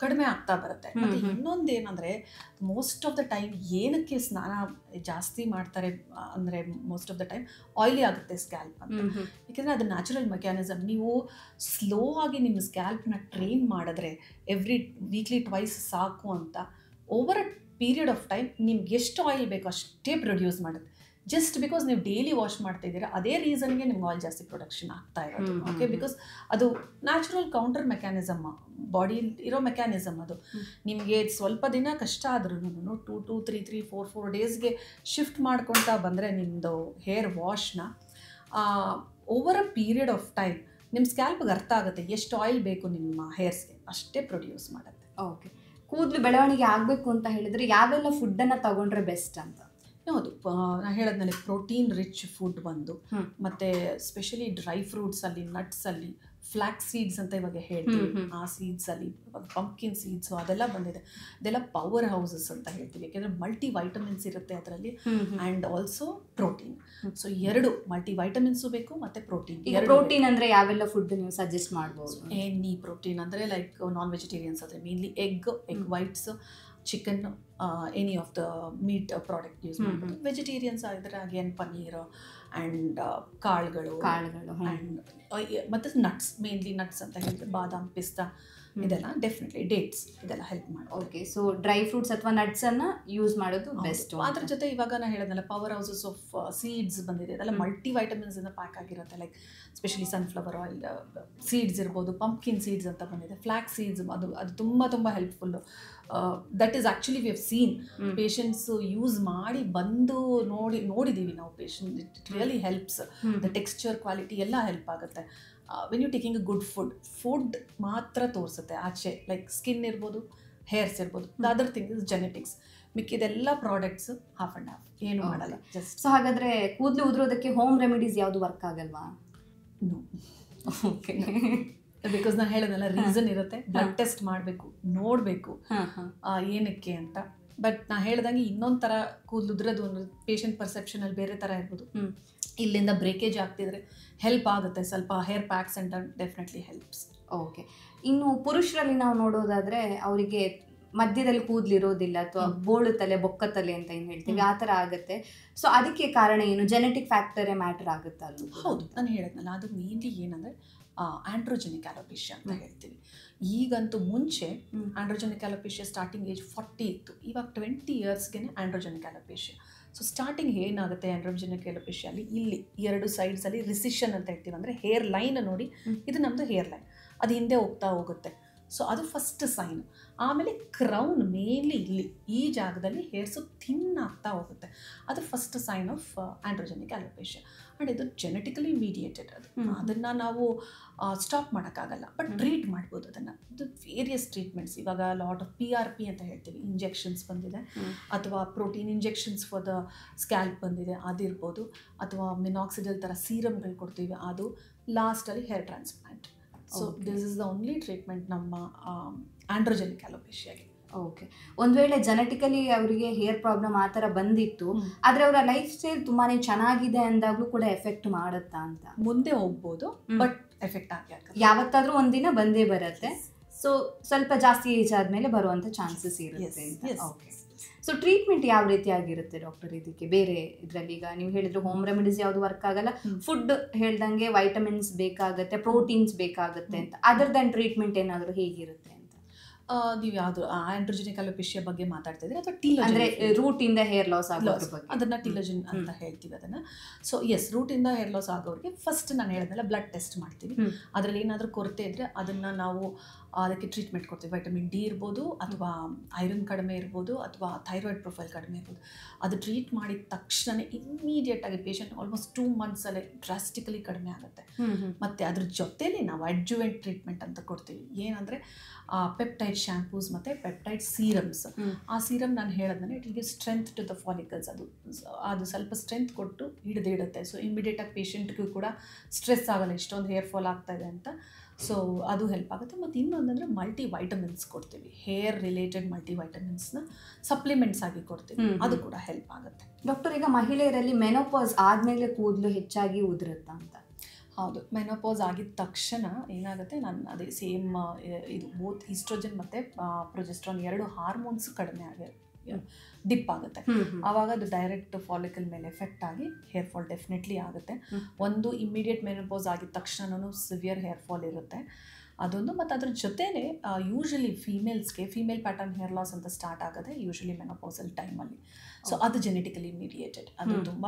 ಕಡಿಮೆ ಆಗ್ತಾ ಬರುತ್ತೆ. ಮತ್ತೆ ಇನ್ನೊಂದೇನಂದ್ರೆ ಮೋಸ್ಟ್ ಆಫ್ ದ ಟೈಮ್ ಏನಕ್ಕೆ ಸ್ನಾನ ಜಾಸ್ತಿ ಮಾಡ್ತಾರೆ ಅಂದರೆ most of the time oily ಆಗುತ್ತೆ ಸ್ಕ್ಯಾಲ್ಪ್ ಅಂತ. ಯಾಕೆಂದರೆ ಅದು ನ್ಯಾಚುರಲ್ ಮೆಕ್ಯಾನಿಸಮ್. ನೀವು ಸ್ಲೋ ಆಗಿ ನಿಮ್ಮ ಸ್ಕ್ಯಾಲ್ಪ್ನ ಟ್ರೈನ್ ಮಾಡಿದ್ರೆ ವೀಕ್ಲಿ 2 ಸಾಕು ಅಂತ over a period of time ನಿಮ್ಗೆ ಎಷ್ಟು ಆಯಿಲ್ ಬೇಕೋ ಅಷ್ಟೇ ಪ್ರೊಡ್ಯೂಸ್ ಮಾಡುತ್ತೆ. ಜಸ್ಟ್ ಬಿಕಾಸ್ ನೀವು ಡೈಲಿ ವಾಶ್ ಮಾಡ್ತಾ ಇದ್ದೀರಾ ಅದೇ ರೀಸನ್ಗೆ ನಿಮ್ಗೆ ಆಯಿಲ್ ಜಾಸ್ತಿ ಪ್ರೊಡಕ್ಷನ್ ಆಗ್ತಾ ಇರೋದು. ಓಕೆ, ಬಿಕಾಸ್ ಅದು ನ್ಯಾಚುರಲ್ ಕೌಂಟರ್ ಮೆಕ್ಯಾನಿಸಮ್, ಬಾಡಿಲಿ ಇರೋ ಮೆಕ್ಯಾನಿಸಮ್. ಅದು ನಿಮಗೆ ಸ್ವಲ್ಪ ದಿನ ಕಷ್ಟ ಆದ್ರೂ 2, 3, 4 ಡೇಸ್ಗೆ ಶಿಫ್ಟ್ ಮಾಡ್ಕೊಳ್ತಾ ಬಂದರೆ ನಿಮ್ಮದು ಹೇರ್ ವಾಶ್ನ over a period of time ನಿಮ್ಮ ಸ್ಕ್ಯಾಲ್ಪ್ಗೆ ಅರ್ಥ ಆಗುತ್ತೆ ಎಷ್ಟು ಆಯಿಲ್ ಬೇಕು ನಿಮ್ಮ ಹೇರ್ಸ್ಗೆ, ಅಷ್ಟೇ ಪ್ರೊಡ್ಯೂಸ್ ಮಾಡುತ್ತೆ. ಓಕೆ, ಕೂದಲು ಬೆಳವಣಿಗೆ ಆಗಬೇಕು ಅಂತ ಹೇಳಿದ್ರೆ ಯಾವೆಲ್ಲ ಫುಡ್ಡನ್ನು ತಗೊಂಡ್ರೆ ಬೆಸ್ಟ್ ಅಂತ? ಹೌದು, ನಾನು ಹೇಳೋದ್ಮೇಲೆ ಪ್ರೋಟೀನ್ ರಿಚ್ ಫುಡ್ ಒಂದು, ಮತ್ತು ಸ್ಪೆಷಲಿ ಡ್ರೈ ಫ್ರೂಟ್ಸಲ್ಲಿ, ನಟ್ಸಲ್ಲಿ, ಫ್ಲ್ಯಾಕ್ಸ್ ಸೀಡ್ಸ್ ಅಂತ ಇವಾಗ ಹೇಳ್ತೀವಿ, ಆ ಸೀಡ್ಸಲ್ಲಿ ಇವಾಗ ಪಂಪ್ಕಿನ್ ಸೀಡ್ಸು ಅದೆಲ್ಲ ಬಂದಿದೆ. ಅದೆಲ್ಲ ಪವರ್ ಹೌಸಸ್ ಅಂತ ಹೇಳ್ತೀವಿ, ಯಾಕೆಂದರೆ ಮಲ್ಟಿ ವೈಟಮಿನ್ಸ್ ಇರುತ್ತೆ ಅದರಲ್ಲಿ, and also protein. So 2 multi vitamins ಬೇಕು ಮತ್ತು ಪ್ರೋಟೀನ್. ಪ್ರೋಟೀನ್ ಅಂದರೆ ಯಾವೆಲ್ಲ ಫುಡ್ ನೀವು ಸಜೆಸ್ಟ್ ಮಾಡ್ಬೋದು? ಎನಿ ಪ್ರೋಟೀನ್ ಅಂದರೆ ಲೈಕ್ ನಾನ್ ವೆಜಿಟೇರಿಯನ್ಸ್ ಆದರೆ mainly egg whites, chicken, any of the meet product use ಮಾಡ್ಬೋದು. ವೆಜಿಟೇರಿಯನ್ಸ್ ಆಗಿದ್ರೆ ಅಗೇನ್ ಪನ್ನೀರ್ ಆ್ಯಂಡ್ ಕಾಳುಗಳು ಆ್ಯಂಡ್ ಮತ್ತು ನಟ್ಸ್, ಮೇನ್ಲಿ ನಟ್ಸ್ ಅಂತ ಹೇಳಿದ್ರೆ ಬಾದಾಮ್, ಪಿಸ್ತಾ, ಇದೆಲ್ಲ ಡೆಫಿನೆಟ್ಲಿ ಡೇಟ್ಸ್, ಇದೆಲ್ಲ ಹೆಲ್ಪ್ ಮಾಡಿ. ಓಕೆ, ಸೊ ಡ್ರೈ ಫ್ರೂಟ್ಸ್ ಅಥವಾ ನಟ್ಸನ್ನು ಯೂಸ್ ಮಾಡೋದು ಬೆಸ್ಟ್. ಅದ್ರ ಜೊತೆ ಇವಾಗ ನಾನು ಹೇಳೋದಲ್ಲ ಪವರ್ ಹೌಸಸ್ ಆಫ್ ಸೀಡ್ಸ್ ಬಂದಿದೆ, ಅದೆಲ್ಲ ಮಲ್ಟಿ ವೈಟಮಿನ್ಸ್ ಇಂದ ಪ್ಯಾಕ್ ಆಗಿರುತ್ತೆ. Like specially sunflower oil seeds ಇರ್ಬೋದು, ಪಂಪ್ಕಿನ್ ಸೀಡ್ಸ್ ಅಂತ ಬಂದಿದೆ, ಫ್ಲ್ಯಾಕ್ಸ್ ಸೀಡ್ಸ್, ಅದು ತುಂಬ helpful. That is actually we have seen patients use ಮಾಡಿ ಬಂದು ನೋಡಿದ್ದೀವಿ ನಾವು patient. It really helps. The texture, quality ಎಲ್ಲ ಹೆಲ್ಪ್ ಆಗುತ್ತೆ. When you taking a good food ಮಾತ್ರ ತೋರಿಸುತ್ತೆ ಆಚೆ, ಲೈಕ್ ಸ್ಕಿನ್ ಇರ್ಬೋದು, ಹೇರ್ಸ್ ಇರ್ಬೋದು. The other thing is genetics. ಮಿಕ್ಕಿದೆಲ್ಲ ಪ್ರಾಡಕ್ಟ್ಸ್ ಹಾಫ್ ಆ್ಯಂಡ್ ಹಾಫ್, ಏನು ಮಾಡಲ್ಲ ಜಸ್ಟ್. ಸೊ ಹಾಗಾದರೆ ಕೂದಲು ಉದುರೋದಕ್ಕೆ ಹೋಮ್ ರೆಮಿಡೀಸ್ ಯಾವುದು ವರ್ಕ್ ಆಗಲ್ವಾ? ನೋ. ಓಕೆ, ಬಿಕಾಸ್ ನಾನು ಹೇಳೋದಲ್ಲ ರೀಸನ್ ಇರುತ್ತೆ, ಬ್ಲಡ್ ಟೆಸ್ಟ್ ಮಾಡಬೇಕು, ನೋಡಬೇಕು ಏನಕ್ಕೆ ಅಂತ. ಬಟ್ ನಾ ಹೇಳ್ದಂಗೆ ಇನ್ನೊಂದು ಥರ ಕೂದಲು ಉದುರೋದು ಒಂದು ಪೇಷಂಟ್ ಪರ್ಸೆಪ್ಷನಲ್ಲಿ ಬೇರೆ ಥರ ಇರ್ಬೋದು. ಇಲ್ಲಿಂದ ಬ್ರೇಕೇಜ್ ಆಗ್ತಿದ್ರೆ ಹೆಲ್ಪ್ ಆಗುತ್ತೆ ಸ್ವಲ್ಪ. ಹೇರ್ ಪ್ಯಾಕ್ಸ್ ಅಂತ ಡೆಫಿನೆಟ್ಲಿ ಹೆಲ್ಪ್ಸ್. ಓಕೆ, ಇನ್ನು ಪುರುಷರಲ್ಲಿ ನಾವು ನೋಡೋದಾದರೆ ಅವರಿಗೆ ಮಧ್ಯದಲ್ಲಿ ಕೂದಲಿರೋದಿಲ್ಲ ಅಥವಾ ಬೋಳು ತಲೆ, ಬೊಕ್ಕ ತಲೆ ಅಂತ ಏನು ಹೇಳ್ತೀವಿ, ಆ ಥರ ಆಗುತ್ತೆ. ಸೊ ಅದಕ್ಕೆ ಕಾರಣ ಏನು? ಜೆನೆಟಿಕ್ ಫ್ಯಾಕ್ಟರೇ ಮ್ಯಾಟರ್ ಆಗುತ್ತಾ ಅದು? ಹೌದು, ನಾನು ಹೇಳೋದ್ನಲ್ಲ, ಅದು ಮೇನ್ಲಿ ಏನಂದರೆ ಆಂಡ್ರೋಜೆನಿಕ್ ಅಲೋಪೇಶಿಯಾ ಅಂತ ಹೇಳ್ತೀವಿ. ಈಗಂತೂ ಮುಂಚೆ ಆಂಡ್ರೋಜೆನಿಕ್ ಅಲೋಪೇಶಿಯಾ ಸ್ಟಾರ್ಟಿಂಗ್ ಏಜ್ 40 ಇತ್ತು, ಇವಾಗ 20 ಇಯರ್ಸ್ಗೆ ಆಂಡ್ರೋಜೆನಿಕ್ ಅಲೋಪೇಶಿಯಾ. ಸೊ ಸ್ಟಾರ್ಟಿಂಗ್ ಏನಾಗುತ್ತೆ ಆಂಡ್ರೋಜೆನಿಕ್ ಅಲೋಪೇಶಿಯಲ್ಲಿ, ಇಲ್ಲಿ 2 ಸೈಡ್ಸಲ್ಲಿ ರಿಸಿಷನ್ ಅಂತ ಹೇಳ್ತೀವಿ, ಅಂದರೆ ಹೇರ್ ಲೈನ್ ನೋಡಿ, ಇದು ನಮ್ಮದು ಹೇರ್ ಲೈನ್, ಅದು ಹಿಂದೆ ಹೋಗುತ್ತೆ. ಸೊ ಅದು ಫಸ್ಟ್ ಸೈನ್. ಆಮೇಲೆ ಕ್ರೌನ್, ಮೇನ್ಲಿ ಇಲ್ಲಿ ಈ ಜಾಗದಲ್ಲಿ ಹೇರ್ಸು ಥಿನ್ ಆಗ್ತಾ ಹೋಗುತ್ತೆ, ಅದು first sign of androgenic alopecia. And ಇದು ಜೆನೆಟಿಕಲಿ ಮೀಡಿಯೇಟೆಡ್. ಅದನ್ನು ನಾವು ಸ್ಟಾಪ್ ಮಾಡೋಕ್ಕಾಗಲ್ಲ, ಬಟ್ ಟ್ರೀಟ್ ಮಾಡ್ಬೋದು ಅದನ್ನು. ಇದು ವೇರಿಯಸ್ ಟ್ರೀಟ್ಮೆಂಟ್ಸ್, ಇವಾಗ ಲಾಟ್ ಆಫ್ PRP ಅಂತ ಹೇಳ್ತೀವಿ, ಇಂಜೆಕ್ಷನ್ಸ್ ಬಂದಿದೆ, ಅಥವಾ protein injections for the scalp ಬಂದಿದೆ, ಅದಿರ್ಬೋದು, ಅಥವಾ ಮಿನಾಕ್ಸಿಡಲ್ ಥರ ಸೀರಮ್ಗಳು ಕೊಡ್ತೀವಿ, ಅದು ಲಾಸ್ಟಲ್ಲಿ hair transplant. So this is the only treatment ನಮ್ಮ ಆಂಡ್ರೋಜೆನಿಕ್ ಅಲೋಪೇಶಿಯಾಗೆ. ಓಕೆ, ಒಂದು ವೇಳೆ ಜೆನೆಟಿಕಲಿ ಅವರಿಗೆ ಹೇರ್ ಪ್ರಾಬ್ಲಮ್ ಆ ಥರ ಬಂದಿತ್ತು, ಆದರೆ ಅವರ ಲೈಫ್ ಸ್ಟೈಲ್ ತುಂಬಾ ಚೆನ್ನಾಗಿದೆ ಅಂದಾಗಲೂ ಕೂಡ ಎಫೆಕ್ಟ್ ಮಾಡುತ್ತಾ ಅಂತ? ಮುಂದೆ ಹೋಗ್ಬೋದು, ಬಟ್ ಎಫೆಕ್ಟ್ ಆಗಿ ಯಾವತ್ತಾದ್ರೂ ಒಂದಿನ ಬಂದೇ ಬರುತ್ತೆ. ಸೊ ಸ್ವಲ್ಪ ಜಾಸ್ತಿ ಏಜ್ ಆದಮೇಲೆ ಬರುವಂಥ ಚಾನ್ಸಸ್ ಇರುತ್ತೆ ಅಂತ. ಓಕೆ. ಸೊ ಟ್ರೀಟ್ಮೆಂಟ್ ಯಾವ ರೀತಿ ಆಗಿರುತ್ತೆ ಡಾಕ್ಟರ್ ಇದಕ್ಕೆ? ಬೇರೆ ಇದರಲ್ಲಿ ಈಗ ನೀವು ಹೇಳಿದ್ರು ಹೋಮ್ ರೆಮಿಡೀಸ್ ಯಾವುದು ವರ್ಕ್ ಆಗಲ್ಲ, ಫುಡ್ ಹೇಳ್ದಂಗೆ ವೈಟಮಿನ್ಸ್ ಬೇಕಾಗುತ್ತೆ, ಪ್ರೋಟೀನ್ಸ್ ಬೇಕಾಗುತ್ತೆ ಅಂತ. ಅದರ್ ದನ್ ಟ್ರೀಟ್ಮೆಂಟ್ ಏನಾದರೂ ಹೇಗಿರುತ್ತೆ ಅಂತ? ನೀವು ಯಾವುದು ಆಂಡ್ರೋಜೆನಿಕ್ ಅಲೋಪೇಶಿಯಾ ಬಗ್ಗೆ ಮಾತಾಡ್ತಾ ಇದ್ದೀರಿ ಅಥವಾ ಟೀಲೋಜೆನ್? ಅಂದರೆ ರೂಟಿಂದ ಹೇರ್ ಲಾಸ್ ಆಗೋದ್ರ ಬಗ್ಗೆ ಅದನ್ನ ಟೀಲೋಜೆನ್ ಅಂತ ಹೇಳ್ತೀವಿ ಅದನ್ನ. ಸೊ ಎಸ್, ರೂಟಿಂದ ಹೇರ್ ಲಾಸ್ ಆಗೋರಿಗೆ ಫಸ್ಟ್ ನಾನು ಹೇಳಿದ್ನಲ್ಲ ಬ್ಲಡ್ ಟೆಸ್ಟ್ ಮಾಡ್ತೀವಿ. ಅದರಲ್ಲಿ ಏನಾದರೂ ಕೊರತೆ ಇದ್ದರೆ ಅದನ್ನು ನಾವು ಅದಕ್ಕೆ ಟ್ರೀಟ್ಮೆಂಟ್ ಕೊಡ್ತೀವಿ. ವೈಟಮಿನ್ ಡಿ ಇರ್ಬೋದು, ಅಥವಾ ಐರನ್ ಕಡಿಮೆ ಇರ್ಬೋದು, ಅಥವಾ ಥೈರಾಯ್ಡ್ ಪ್ರೊಫೈಲ್ ಕಡಿಮೆ ಇರ್ಬೋದು. ಅದು ಟ್ರೀಟ್ ಮಾಡಿದ ತಕ್ಷಣ ಇಮ್ಮಿಡಿಯೇಟಾಗಿ ಪೇಷಂಟ್ ಆಲ್ಮೋಸ್ಟ್ 2 ಮಂತ್ಸಲ್ಲೇ ಡ್ರಾಸ್ಟಿಕಲಿ ಕಡಿಮೆ ಆಗುತ್ತೆ. ಮತ್ತು ಅದ್ರ ಜೊತೆಲಿ ನಾವು ಅಡ್ಜುವೆಂಟ್ ಟ್ರೀಟ್ಮೆಂಟ್ ಅಂತ ಕೊಡ್ತೀವಿ. ಏನಂದರೆ ಪೆಪ್ಟೈಡ್ ಶ್ಯಾಂಪೂಸ್ ಮತ್ತು ಪೆಪ್ಟೈಡ್ ಸೀರಮ್ಸ್. ಆ ಸೀರಮ್ ನಾನು ಹೇಳಿದ್ಮೇಲೆ it will give strength to the follicles. ಅದು ಸ್ವಲ್ಪ ಸ್ಟ್ರೆಂತ್ ಕೊಟ್ಟು ಹಿಡಿದಿಡುತ್ತೆ. ಸೊ ಇಮಿಡಿಯೇಟಾಗಿ ಪೇಷಂಟ್ಗೂ ಕೂಡ ಸ್ಟ್ರೆಸ್ ಆಗಲ್ಲ, ಇಷ್ಟೊಂದು ಹೇರ್ ಫಾಲ್ ಆಗ್ತಾಯಿದೆ ಅಂತ. ಸೊ ಅದು ಹೆಲ್ಪ್ ಆಗುತ್ತೆ. ಮತ್ತು ಇನ್ನೊಂದಂದರೆ ಮಲ್ಟಿ ವೈಟಮಿನ್ಸ್ ಕೊಡ್ತೀವಿ. ಹೇರ್ ರಿಲೇಟೆಡ್ ಮಲ್ಟಿ ವೈಟಮಿನ್ಸ್ನ ಸಪ್ಲಿಮೆಂಟ್ಸ್ ಆಗಿ ಕೊಡ್ತೀವಿ. ಅದು ಕೂಡ ಹೆಲ್ಪ್ ಆಗುತ್ತೆ. ಡಾಕ್ಟರ್, ಈಗ ಮಹಿಳೆಯರಲ್ಲಿ ಮೆನೋಪಾಸ್ ಆದಮೇಲೆ ಕೂದಲು ಹೆಚ್ಚಾಗಿ ಉದುರುತ್ತಾ ಅಂತ? ಹೌದು, ಮೆನೋಪಾಸ್ ಆಗಿದ ತಕ್ಷಣ ಏನಾಗುತ್ತೆ, ನಾನು ಅದೇ ಸೇಮ್ ಇದು ಬೋತ್ ಈಸ್ಟ್ರೋಜನ್ ಮತ್ತು ಪ್ರೊಜೆಸ್ಟ್ರಾನ್ 2 ಹಾರ್ಮೋನ್ಸ್ ಕಡಿಮೆ ಡಿಪ್ ಆಗುತ್ತೆ. ಆವಾಗ ಅದು ಡೈರೆಕ್ಟ್ ಫಾಲಿಕಲ್ ಮೇಲೆ ಎಫೆಕ್ಟ್ ಆಗಿ ಹೇರ್ ಫಾಲ್ ಡೆಫಿನೆಟ್ಲಿ ಆಗುತ್ತೆ. ಒಂದು ಇಮ್ಮಿಡಿಯೇಟ್ ಮೆನೋಪಾಸ್ ಆಗಿದ ತಕ್ಷಣನೂ ಸಿವಿಯರ್ ಹೇರ್ ಫಾಲ್ ಇರುತ್ತೆ ಅದೊಂದು. ಮತ್ತು ಅದ್ರ ಜೊತೆನೇ usually female pattern hair loss ಅಂತ ಸ್ಟಾರ್ಟ್ ಆಗುತ್ತೆ ಯೂಶಲಿ ಮೆನೋಪಾಸಲ್ ಟೈಮಲ್ಲಿ. ಸೊ ಅದು ಜೆನೆಟಿಕಲಿ ಮೀಡಿಯೇಟೆಡ್. ಅದು ತುಂಬ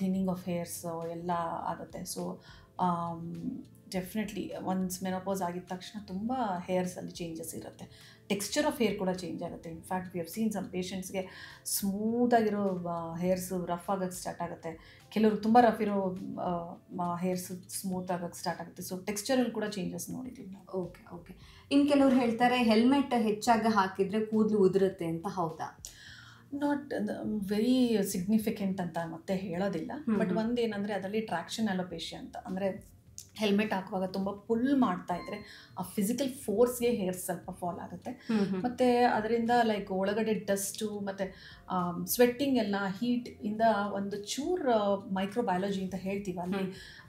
ಥಿನ್ನಿಂಗ್ ಆಫ್ ಹೇರ್ಸ್ ಎಲ್ಲ ಆಗುತ್ತೆ. ಸೊ ಡೆಫಿನೆಟ್ಲಿ ಒನ್ಸ್ ಮೆನೋಪಾಸ್ ಆಗಿದ ತಕ್ಷಣ ತುಂಬ ಹೇರ್ಸಲ್ಲಿ ಚೇಂಜಸ್ ಇರುತ್ತೆ. ಟೆಕ್ಸ್ಚರ್ ಆಫ್ ಹೇರ್ ಕೂಡ ಚೇಂಜ್ ಆಗುತ್ತೆ. In fact we have scene some ಪೇಷಂಟ್ಸ್ಗೆ ಸ್ಮೂತಾಗಿರೋ hairs rough ಆಗೋಕ್ಕೆ ಸ್ಟಾರ್ಟ್ ಆಗುತ್ತೆ. ಕೆಲವರು ತುಂಬ ರಫ್ ಇರೋ ಹೇರ್ಸ್ ಸ್ಮೂತ್ ಆಗೋಕ್ಕೆ ಸ್ಟಾರ್ಟ್ ಆಗುತ್ತೆ. ಸೊ ಟೆಕ್ಸ್ಚರಲ್ಲಿ ಕೂಡ ಚೇಂಜಸ್ ನೋಡಿದ್ದೀವಿ ನಾವು. ಓಕೆ. ಇನ್ನು ಕೆಲವರು ಹೇಳ್ತಾರೆ ಹೆಲ್ಮೆಟ್ ಹೆಚ್ಚಾಗಿ ಹಾಕಿದರೆ ಕೂದಲು ಉದುರುತ್ತೆ ಅಂತ. ಹೌದಾ? ನಾಟ್ ವೆರಿ ಸಿಗ್ನಿಫಿಕೆಂಟ್ ಅಂತ ಮತ್ತೆ ಹೇಳೋದಿಲ್ಲ. ಬಟ್ ಒಂದೇನಂದರೆ ಅದರಲ್ಲಿ ಟ್ರಾಕ್ಷನ್ ಅಲೋಪೇಶಿಯಾ ಅಂತ, ಅಂದರೆ ಹೆಲ್ಮೆಟ್ ಹಾಕುವಾಗ ತುಂಬ ಪುಲ್ ಮಾಡ್ತಾ ಇದ್ರೆ ಆ ಫಿಸಿಕಲ್ ಫೋರ್ಸ್ಗೆ ಹೇರ್ ಸ್ವಲ್ಪ ಫಾಲ್ ಆಗುತ್ತೆ. ಮತ್ತು ಅದರಿಂದ ಲೈಕ್ ಒಳಗಡೆ ಡಸ್ಟು ಮತ್ತು ಸ್ವೆಟ್ಟಿಂಗ್ ಎಲ್ಲ ಹೀಟ್ ಇಂದ ಒಂದು ಚೂರು ಮೈಕ್ರೋಬಯಾಲಜಿ ಅಂತ ಹೇಳ್ತೀವಿ, ಅಲ್ಲಿ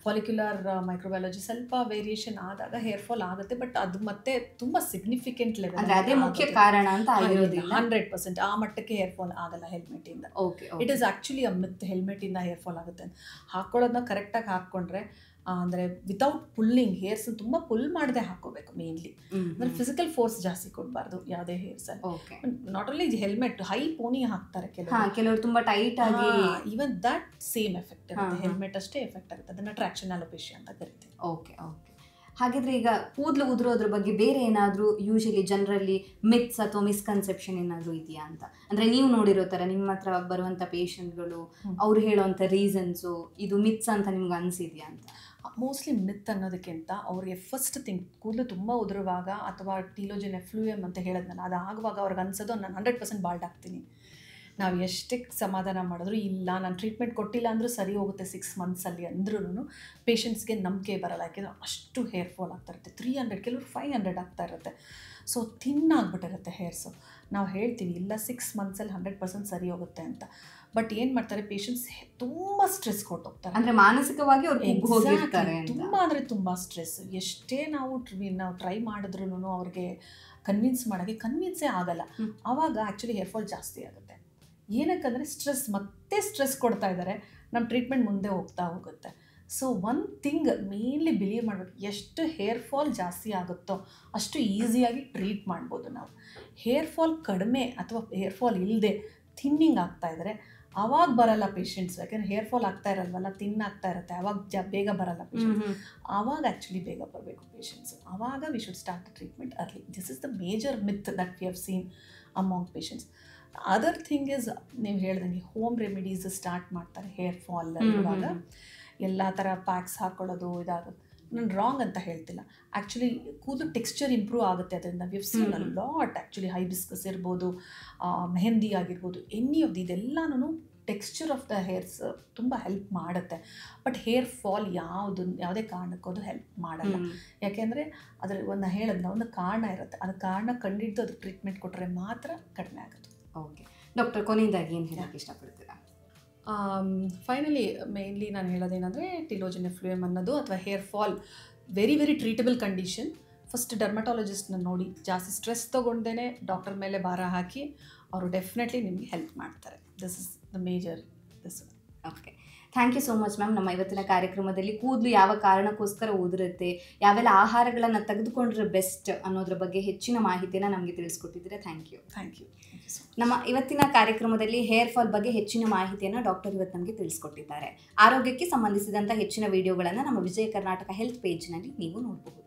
ಫಾಲಿಕ್ಯುಲರ್ ಮೈಕ್ರೋಬಯಾಲಜಿ ಸ್ವಲ್ಪ ವೇರಿಯೇಷನ್ ಆದಾಗ ಹೇರ್ ಫಾಲ್ ಆಗುತ್ತೆ. ಬಟ್ ಅದು ಮತ್ತೆ ತುಂಬ ಸಿಗ್ನಿಫಿಕೆಂಟ್ ಲೆವೆಲ್, ಅದೇ ಮುಖ್ಯ ಕಾರಣ ಅಂತ 100% ಆ ಮಟ್ಟಕ್ಕೆ ಹೇರ್ ಫಾಲ್ ಆಗಲ್ಲ ಹೆಲ್ಮೆಟಿಂದ. It is actually a myth, ಹೆಲ್ಮೆಟಿಂದ ಹೇರ್ ಫಾಲ್ ಆಗುತ್ತೆ. ಹಾಕ್ಕೊಳ್ಳೋದನ್ನ ಕರೆಕ್ಟಾಗಿ ಹಾಕ್ಕೊಂಡ್ರೆ, ಅಂದರೆ ವಿತೌಟ್ ಪುಲ್ಲಿಂಗ್, ಹೇರ್ಸ್ ತುಂಬ ಪುಲ್ ಮಾಡದೆ ಹಾಕೋಬೇಕು ಮೇನ್ಲಿ. ಅಂದರೆ ಫಿಸಿಕಲ್ ಫೋರ್ಸ್ ಜಾಸ್ತಿ ಕೊಡಬಾರ್ದು ಯಾವುದೇ ಹೇರ್ಸಲ್ಲಿ. Not only helmet, high pony ಹಾಕ್ತಾರೆ ಕೆಲವರು ತುಂಬ ಟೈಟ್ ಆಗಿ, ಈವನ್ ದಟ್ ಸೇಮ್ ಎಫೆಕ್ಟ್ ಇರುತ್ತೆ, ಹೆಲ್ಮೆಟ್ ಅಷ್ಟೇ ಎಫೆಕ್ಟ್ ಆಗುತ್ತೆ. ಅದನ್ನು ಟ್ರಾಕ್ಷನ್ ಅಲೋಪೇಶಿಯಾ ಅಂತ ಕರಿತೀವಿ. ಓಕೆ. ಹಾಗಿದ್ರೆ ಈಗ ಕೂದಲು ಉದುರೋದ್ರ ಬಗ್ಗೆ ಬೇರೆ ಏನಾದರೂ ಯೂಶಲಿ ಜನರಲ್ಲಿ ಮಿತ್ಸ್ ಅಥವಾ ಮಿಸ್ಕನ್ಸೆಪ್ಷನ್ ಏನಾದರೂ ಇದೆಯಾ ಅಂತ? ಅಂದರೆ ನೀವು ನೋಡಿರೋ ಥರ ನಿಮ್ಮ ಹತ್ರ ಬರುವಂಥ ಪೇಷಂಟ್ಗಳು ಅವ್ರು ಹೇಳೋವಂಥ ರೀಸನ್ಸು ಇದು ಮಿತ್ಸ್ ಅಂತ ನಿಮ್ಗೆ ಅನಿಸಿದೆಯಾ ಅಂತ? ಮೋಸ್ಟ್ಲಿ ಮಿತ್ ಅನ್ನೋದಕ್ಕಿಂತ ಅವ್ರಿಗೆ ಫಸ್ಟ್ ಥಿಂಗ್, ಕೂದಲು ತುಂಬ ಉದುರುವಾಗ ಅಥವಾ ಟೀಲೋಜೆನ್ ಎಫ್ಲೂಯಮ್ ಅಂತ ಹೇಳಿದ್ನಲ್ಲ, ಅದು ಆಗುವಾಗ ಅವ್ರಿಗೆ ಅನ್ಸೋದು ನಾನು 100% ಬಾಲ್ಡ್ ಆಗ್ತೀನಿ. ನಾವು ಎಷ್ಟೇ ಸಮಾಧಾನ ಮಾಡಿದ್ರು ಇಲ್ಲ, ನಾನು ಟ್ರೀಟ್ಮೆಂಟ್ ಕೊಟ್ಟಿಲ್ಲ ಅಂದರೂ ಸರಿ ಹೋಗುತ್ತೆ 6 ಮಂತ್ಸಲ್ಲಿ ಅಂದ್ರೂ ಪೇಷಂಟ್ಸ್ಗೆ ನಂಬಿಕೆ ಬರಲ್ಲ. ಯಾಕೆಂದರೆ ಅಷ್ಟು ಹೇರ್ ಫಾಲ್ ಆಗ್ತಾ ಇರುತ್ತೆ. 300, ಕೆಲವರು 500 ಆಗ್ತಾ ಇರುತ್ತೆ. ಸೊ ಥಿನ್ನಾಗ್ಬಿಟ್ಟಿರುತ್ತೆ ಹೇರ್ಸು. ನಾವು ಹೇಳ್ತೀವಿ ಇಲ್ಲ 6 ಮಂತ್ಸಲ್ಲಿ 100% ಸರಿ ಹೋಗುತ್ತೆ ಅಂತ. ಬಟ್ ಏನು ಮಾಡ್ತಾರೆ, ಪೇಷಂಟ್ಸ್ ತುಂಬ ಸ್ಟ್ರೆಸ್ ಕೊಟ್ಟೋಗ್ತಾರೆ. ಅಂದರೆ ಮಾನಸಿಕವಾಗಿ ಅವ್ರು ತುಂಬ ಅಂದರೆ ತುಂಬ ಸ್ಟ್ರೆಸ್. ಎಷ್ಟೇ ನಾವು ಟ್ರೈ ಮಾಡಿದ್ರೂ ಅವ್ರಿಗೆ ಕನ್ವಿನ್ಸೇ ಆಗಲ್ಲ. ಆವಾಗ ಆ್ಯಕ್ಚುಲಿ ಹೇರ್ ಫಾಲ್ ಜಾಸ್ತಿ ಆಗುತ್ತೆ. ಏನಕ್ಕಂದರೆ ಸ್ಟ್ರೆಸ್ ಕೊಡ್ತಾ ಇದ್ದಾರೆ, ನಮ್ಮ ಟ್ರೀಟ್ಮೆಂಟ್ ಮುಂದೆ ಹೋಗುತ್ತೆ. So one thing mainly believe ಮಾಡಬೇಕು, ಎಷ್ಟು ಹೇರ್ ಫಾಲ್ ಜಾಸ್ತಿ ಆಗುತ್ತೋ ಅಷ್ಟು ಈಸಿಯಾಗಿ ಟ್ರೀಟ್ ಮಾಡ್ಬೋದು ನಾವು. ಹೇರ್ ಫಾಲ್ ಕಡಿಮೆ ಅಥವಾ ಹೇರ್ ಫಾಲ್ ಇಲ್ಲದೆ ಥಿನ್ನಿಂಗ್ ಆಗ್ತಾ ಇದ್ದರೆ ಆವಾಗ ಬರಲ್ಲ ಪೇಷಂಟ್ಸ್. ಯಾಕೆಂದರೆ ಹೇರ್ ಫಾಲ್ ಆಗ್ತಾ ಇರಲ್ವಲ್ಲ, ಆಗ್ತಾ ಇರುತ್ತೆ, ಆವಾಗ ಬೇಗ ಬರಲ್ಲ ಪೇಷಂಟ್ಸ್. ಆವಾಗ ಆ್ಯಕ್ಚುಲಿ ಬೇಗ ಬರಬೇಕು ಪೇಷಂಟ್ಸ್. ಆವಾಗ we should start the treatment early. This is the major myth that we have scene among patients. Other thing is, ನೀವು ಹೇಳ್ದಂಗೆ ಹೋಮ್ ರೆಮಿಡೀಸ್ ಸ್ಟಾರ್ಟ್ ಮಾಡ್ತಾರೆ ಹೇರ್ ಫಾಲ್ ಇರುವಾಗ. ಎಲ್ಲ ಥರ ಪ್ಯಾಕ್ಸ್ ಹಾಕೊಳ್ಳೋದು ಇದಾಗುತ್ತೆ. ನಾನು ರಾಂಗ್ ಅಂತ ಹೇಳ್ತಿಲ್ಲ. ಆ್ಯಕ್ಚುಲಿ ಕೂದಲು ಟೆಕ್ಸ್ಚರ್ ಇಂಪ್ರೂವ್ ಆಗುತ್ತೆ ಅದರಿಂದ. We have seen a lot actually. Hibiscus ಇರ್ಬೋದು, ಮೆಹಂದಿ ಆಗಿರ್ಬೋದು, ಎನಿ ಆಫ್ ಇದೆಲ್ಲನೂ ಟೆಕ್ಸ್ಚರ್ ಆಫ್ ದ ಹೇರ್ಸ್ ತುಂಬ ಹೆಲ್ಪ್ ಮಾಡುತ್ತೆ. ಬಟ್ ಹೇರ್ ಫಾಲ್ ಯಾವುದೇ ಕಾರಣಕ್ಕೂ ಅದು ಹೆಲ್ಪ್ ಮಾಡಲ್ಲ. ಯಾಕೆಂದರೆ ಅದರ ಒಂದು ಕಾರಣ ಇರುತ್ತೆ. ಅದು ಕಾರಣ ಕಂಡಿದ್ದು ಅದಕ್ಕೆ ಟ್ರೀಟ್ಮೆಂಟ್ ಕೊಟ್ಟರೆ ಮಾತ್ರ ಕಡಿಮೆ ಆಗುತ್ತೆ. ಓಕೆ ಡಾಕ್ಟರ್, ಕೊನೆಯದಾಗಿ ಏನು ಹೇಳೋಕ್ಕೆ ಇಷ್ಟಪಡ್ತೀರಾ? ಫೈನಲಿ ಮೇನ್ಲಿ ನಾನು ಹೇಳೋದೇನೆಂದರೆ, ಟೀಲೋಜೆನ್ ಎಫ್ಲೂಯಮ್ ಅನ್ನೋದು ಅಥವಾ hair fall very very treatable condition. First ಡರ್ಮಟಾಲಜಿಸ್ಟ್ನ ನೋಡಿ, ಜಾಸ್ತಿ ಸ್ಟ್ರೆಸ್ ತೊಗೊಂಡೇ ಡಾಕ್ಟರ್ ಮೇಲೆ ಭಾರ ಹಾಕಿ ಅವರು ಡೆಫಿನೆಟ್ಲಿ ನಿಮಗೆ ಹೆಲ್ಪ್ ಮಾಡ್ತಾರೆ. This is the major this. Okay, thank you so much ma'am. ನಮ್ಮ ಇವತ್ತಿನ ಕಾರ್ಯಕ್ರಮದಲ್ಲಿ ಕೂದಲು ಯಾವ ಕಾರಣಕ್ಕೋಸ್ಕರ ಉದುರುತ್ತೆ, ಯಾವೆಲ್ಲ ಆಹಾರಗಳನ್ನು ತೆಗೆದುಕೊಂಡ್ರೆ ಬೆಸ್ಟ್ ಅನ್ನೋದ್ರ ಬಗ್ಗೆ ಹೆಚ್ಚಿನ ಮಾಹಿತಿಯನ್ನು ನಮಗೆ ತಿಳಿಸ್ಕೊಟ್ಟಿದ್ದೀರಾ. Thank you. Thank you. ನಮ್ಮ ಇವತ್ತಿನ ಕಾರ್ಯಕ್ರಮದಲ್ಲಿ ಹೇರ್ ಫಾಲ್ ಬಗ್ಗೆ ಹೆಚ್ಚಿನ ಮಾಹಿತಿಯನ್ನು ಡಾಕ್ಟರ್ ಇವತ್ತು ನಮಗೆ ತಿಳಿಸ್ಕೊಟ್ಟಿದ್ದಾರೆ. ಆರೋಗ್ಯಕ್ಕೆ ಸಂಬಂಧಿಸಿದಂಥ ಹೆಚ್ಚಿನ ವಿಡಿಯೋಗಳನ್ನು ನಮ್ಮ ವಿಜಯ ಕರ್ನಾಟಕ ಹೆಲ್ತ್ ಪೇಜ್ನಲ್ಲಿ ನೀವು ನೋಡಬಹುದು.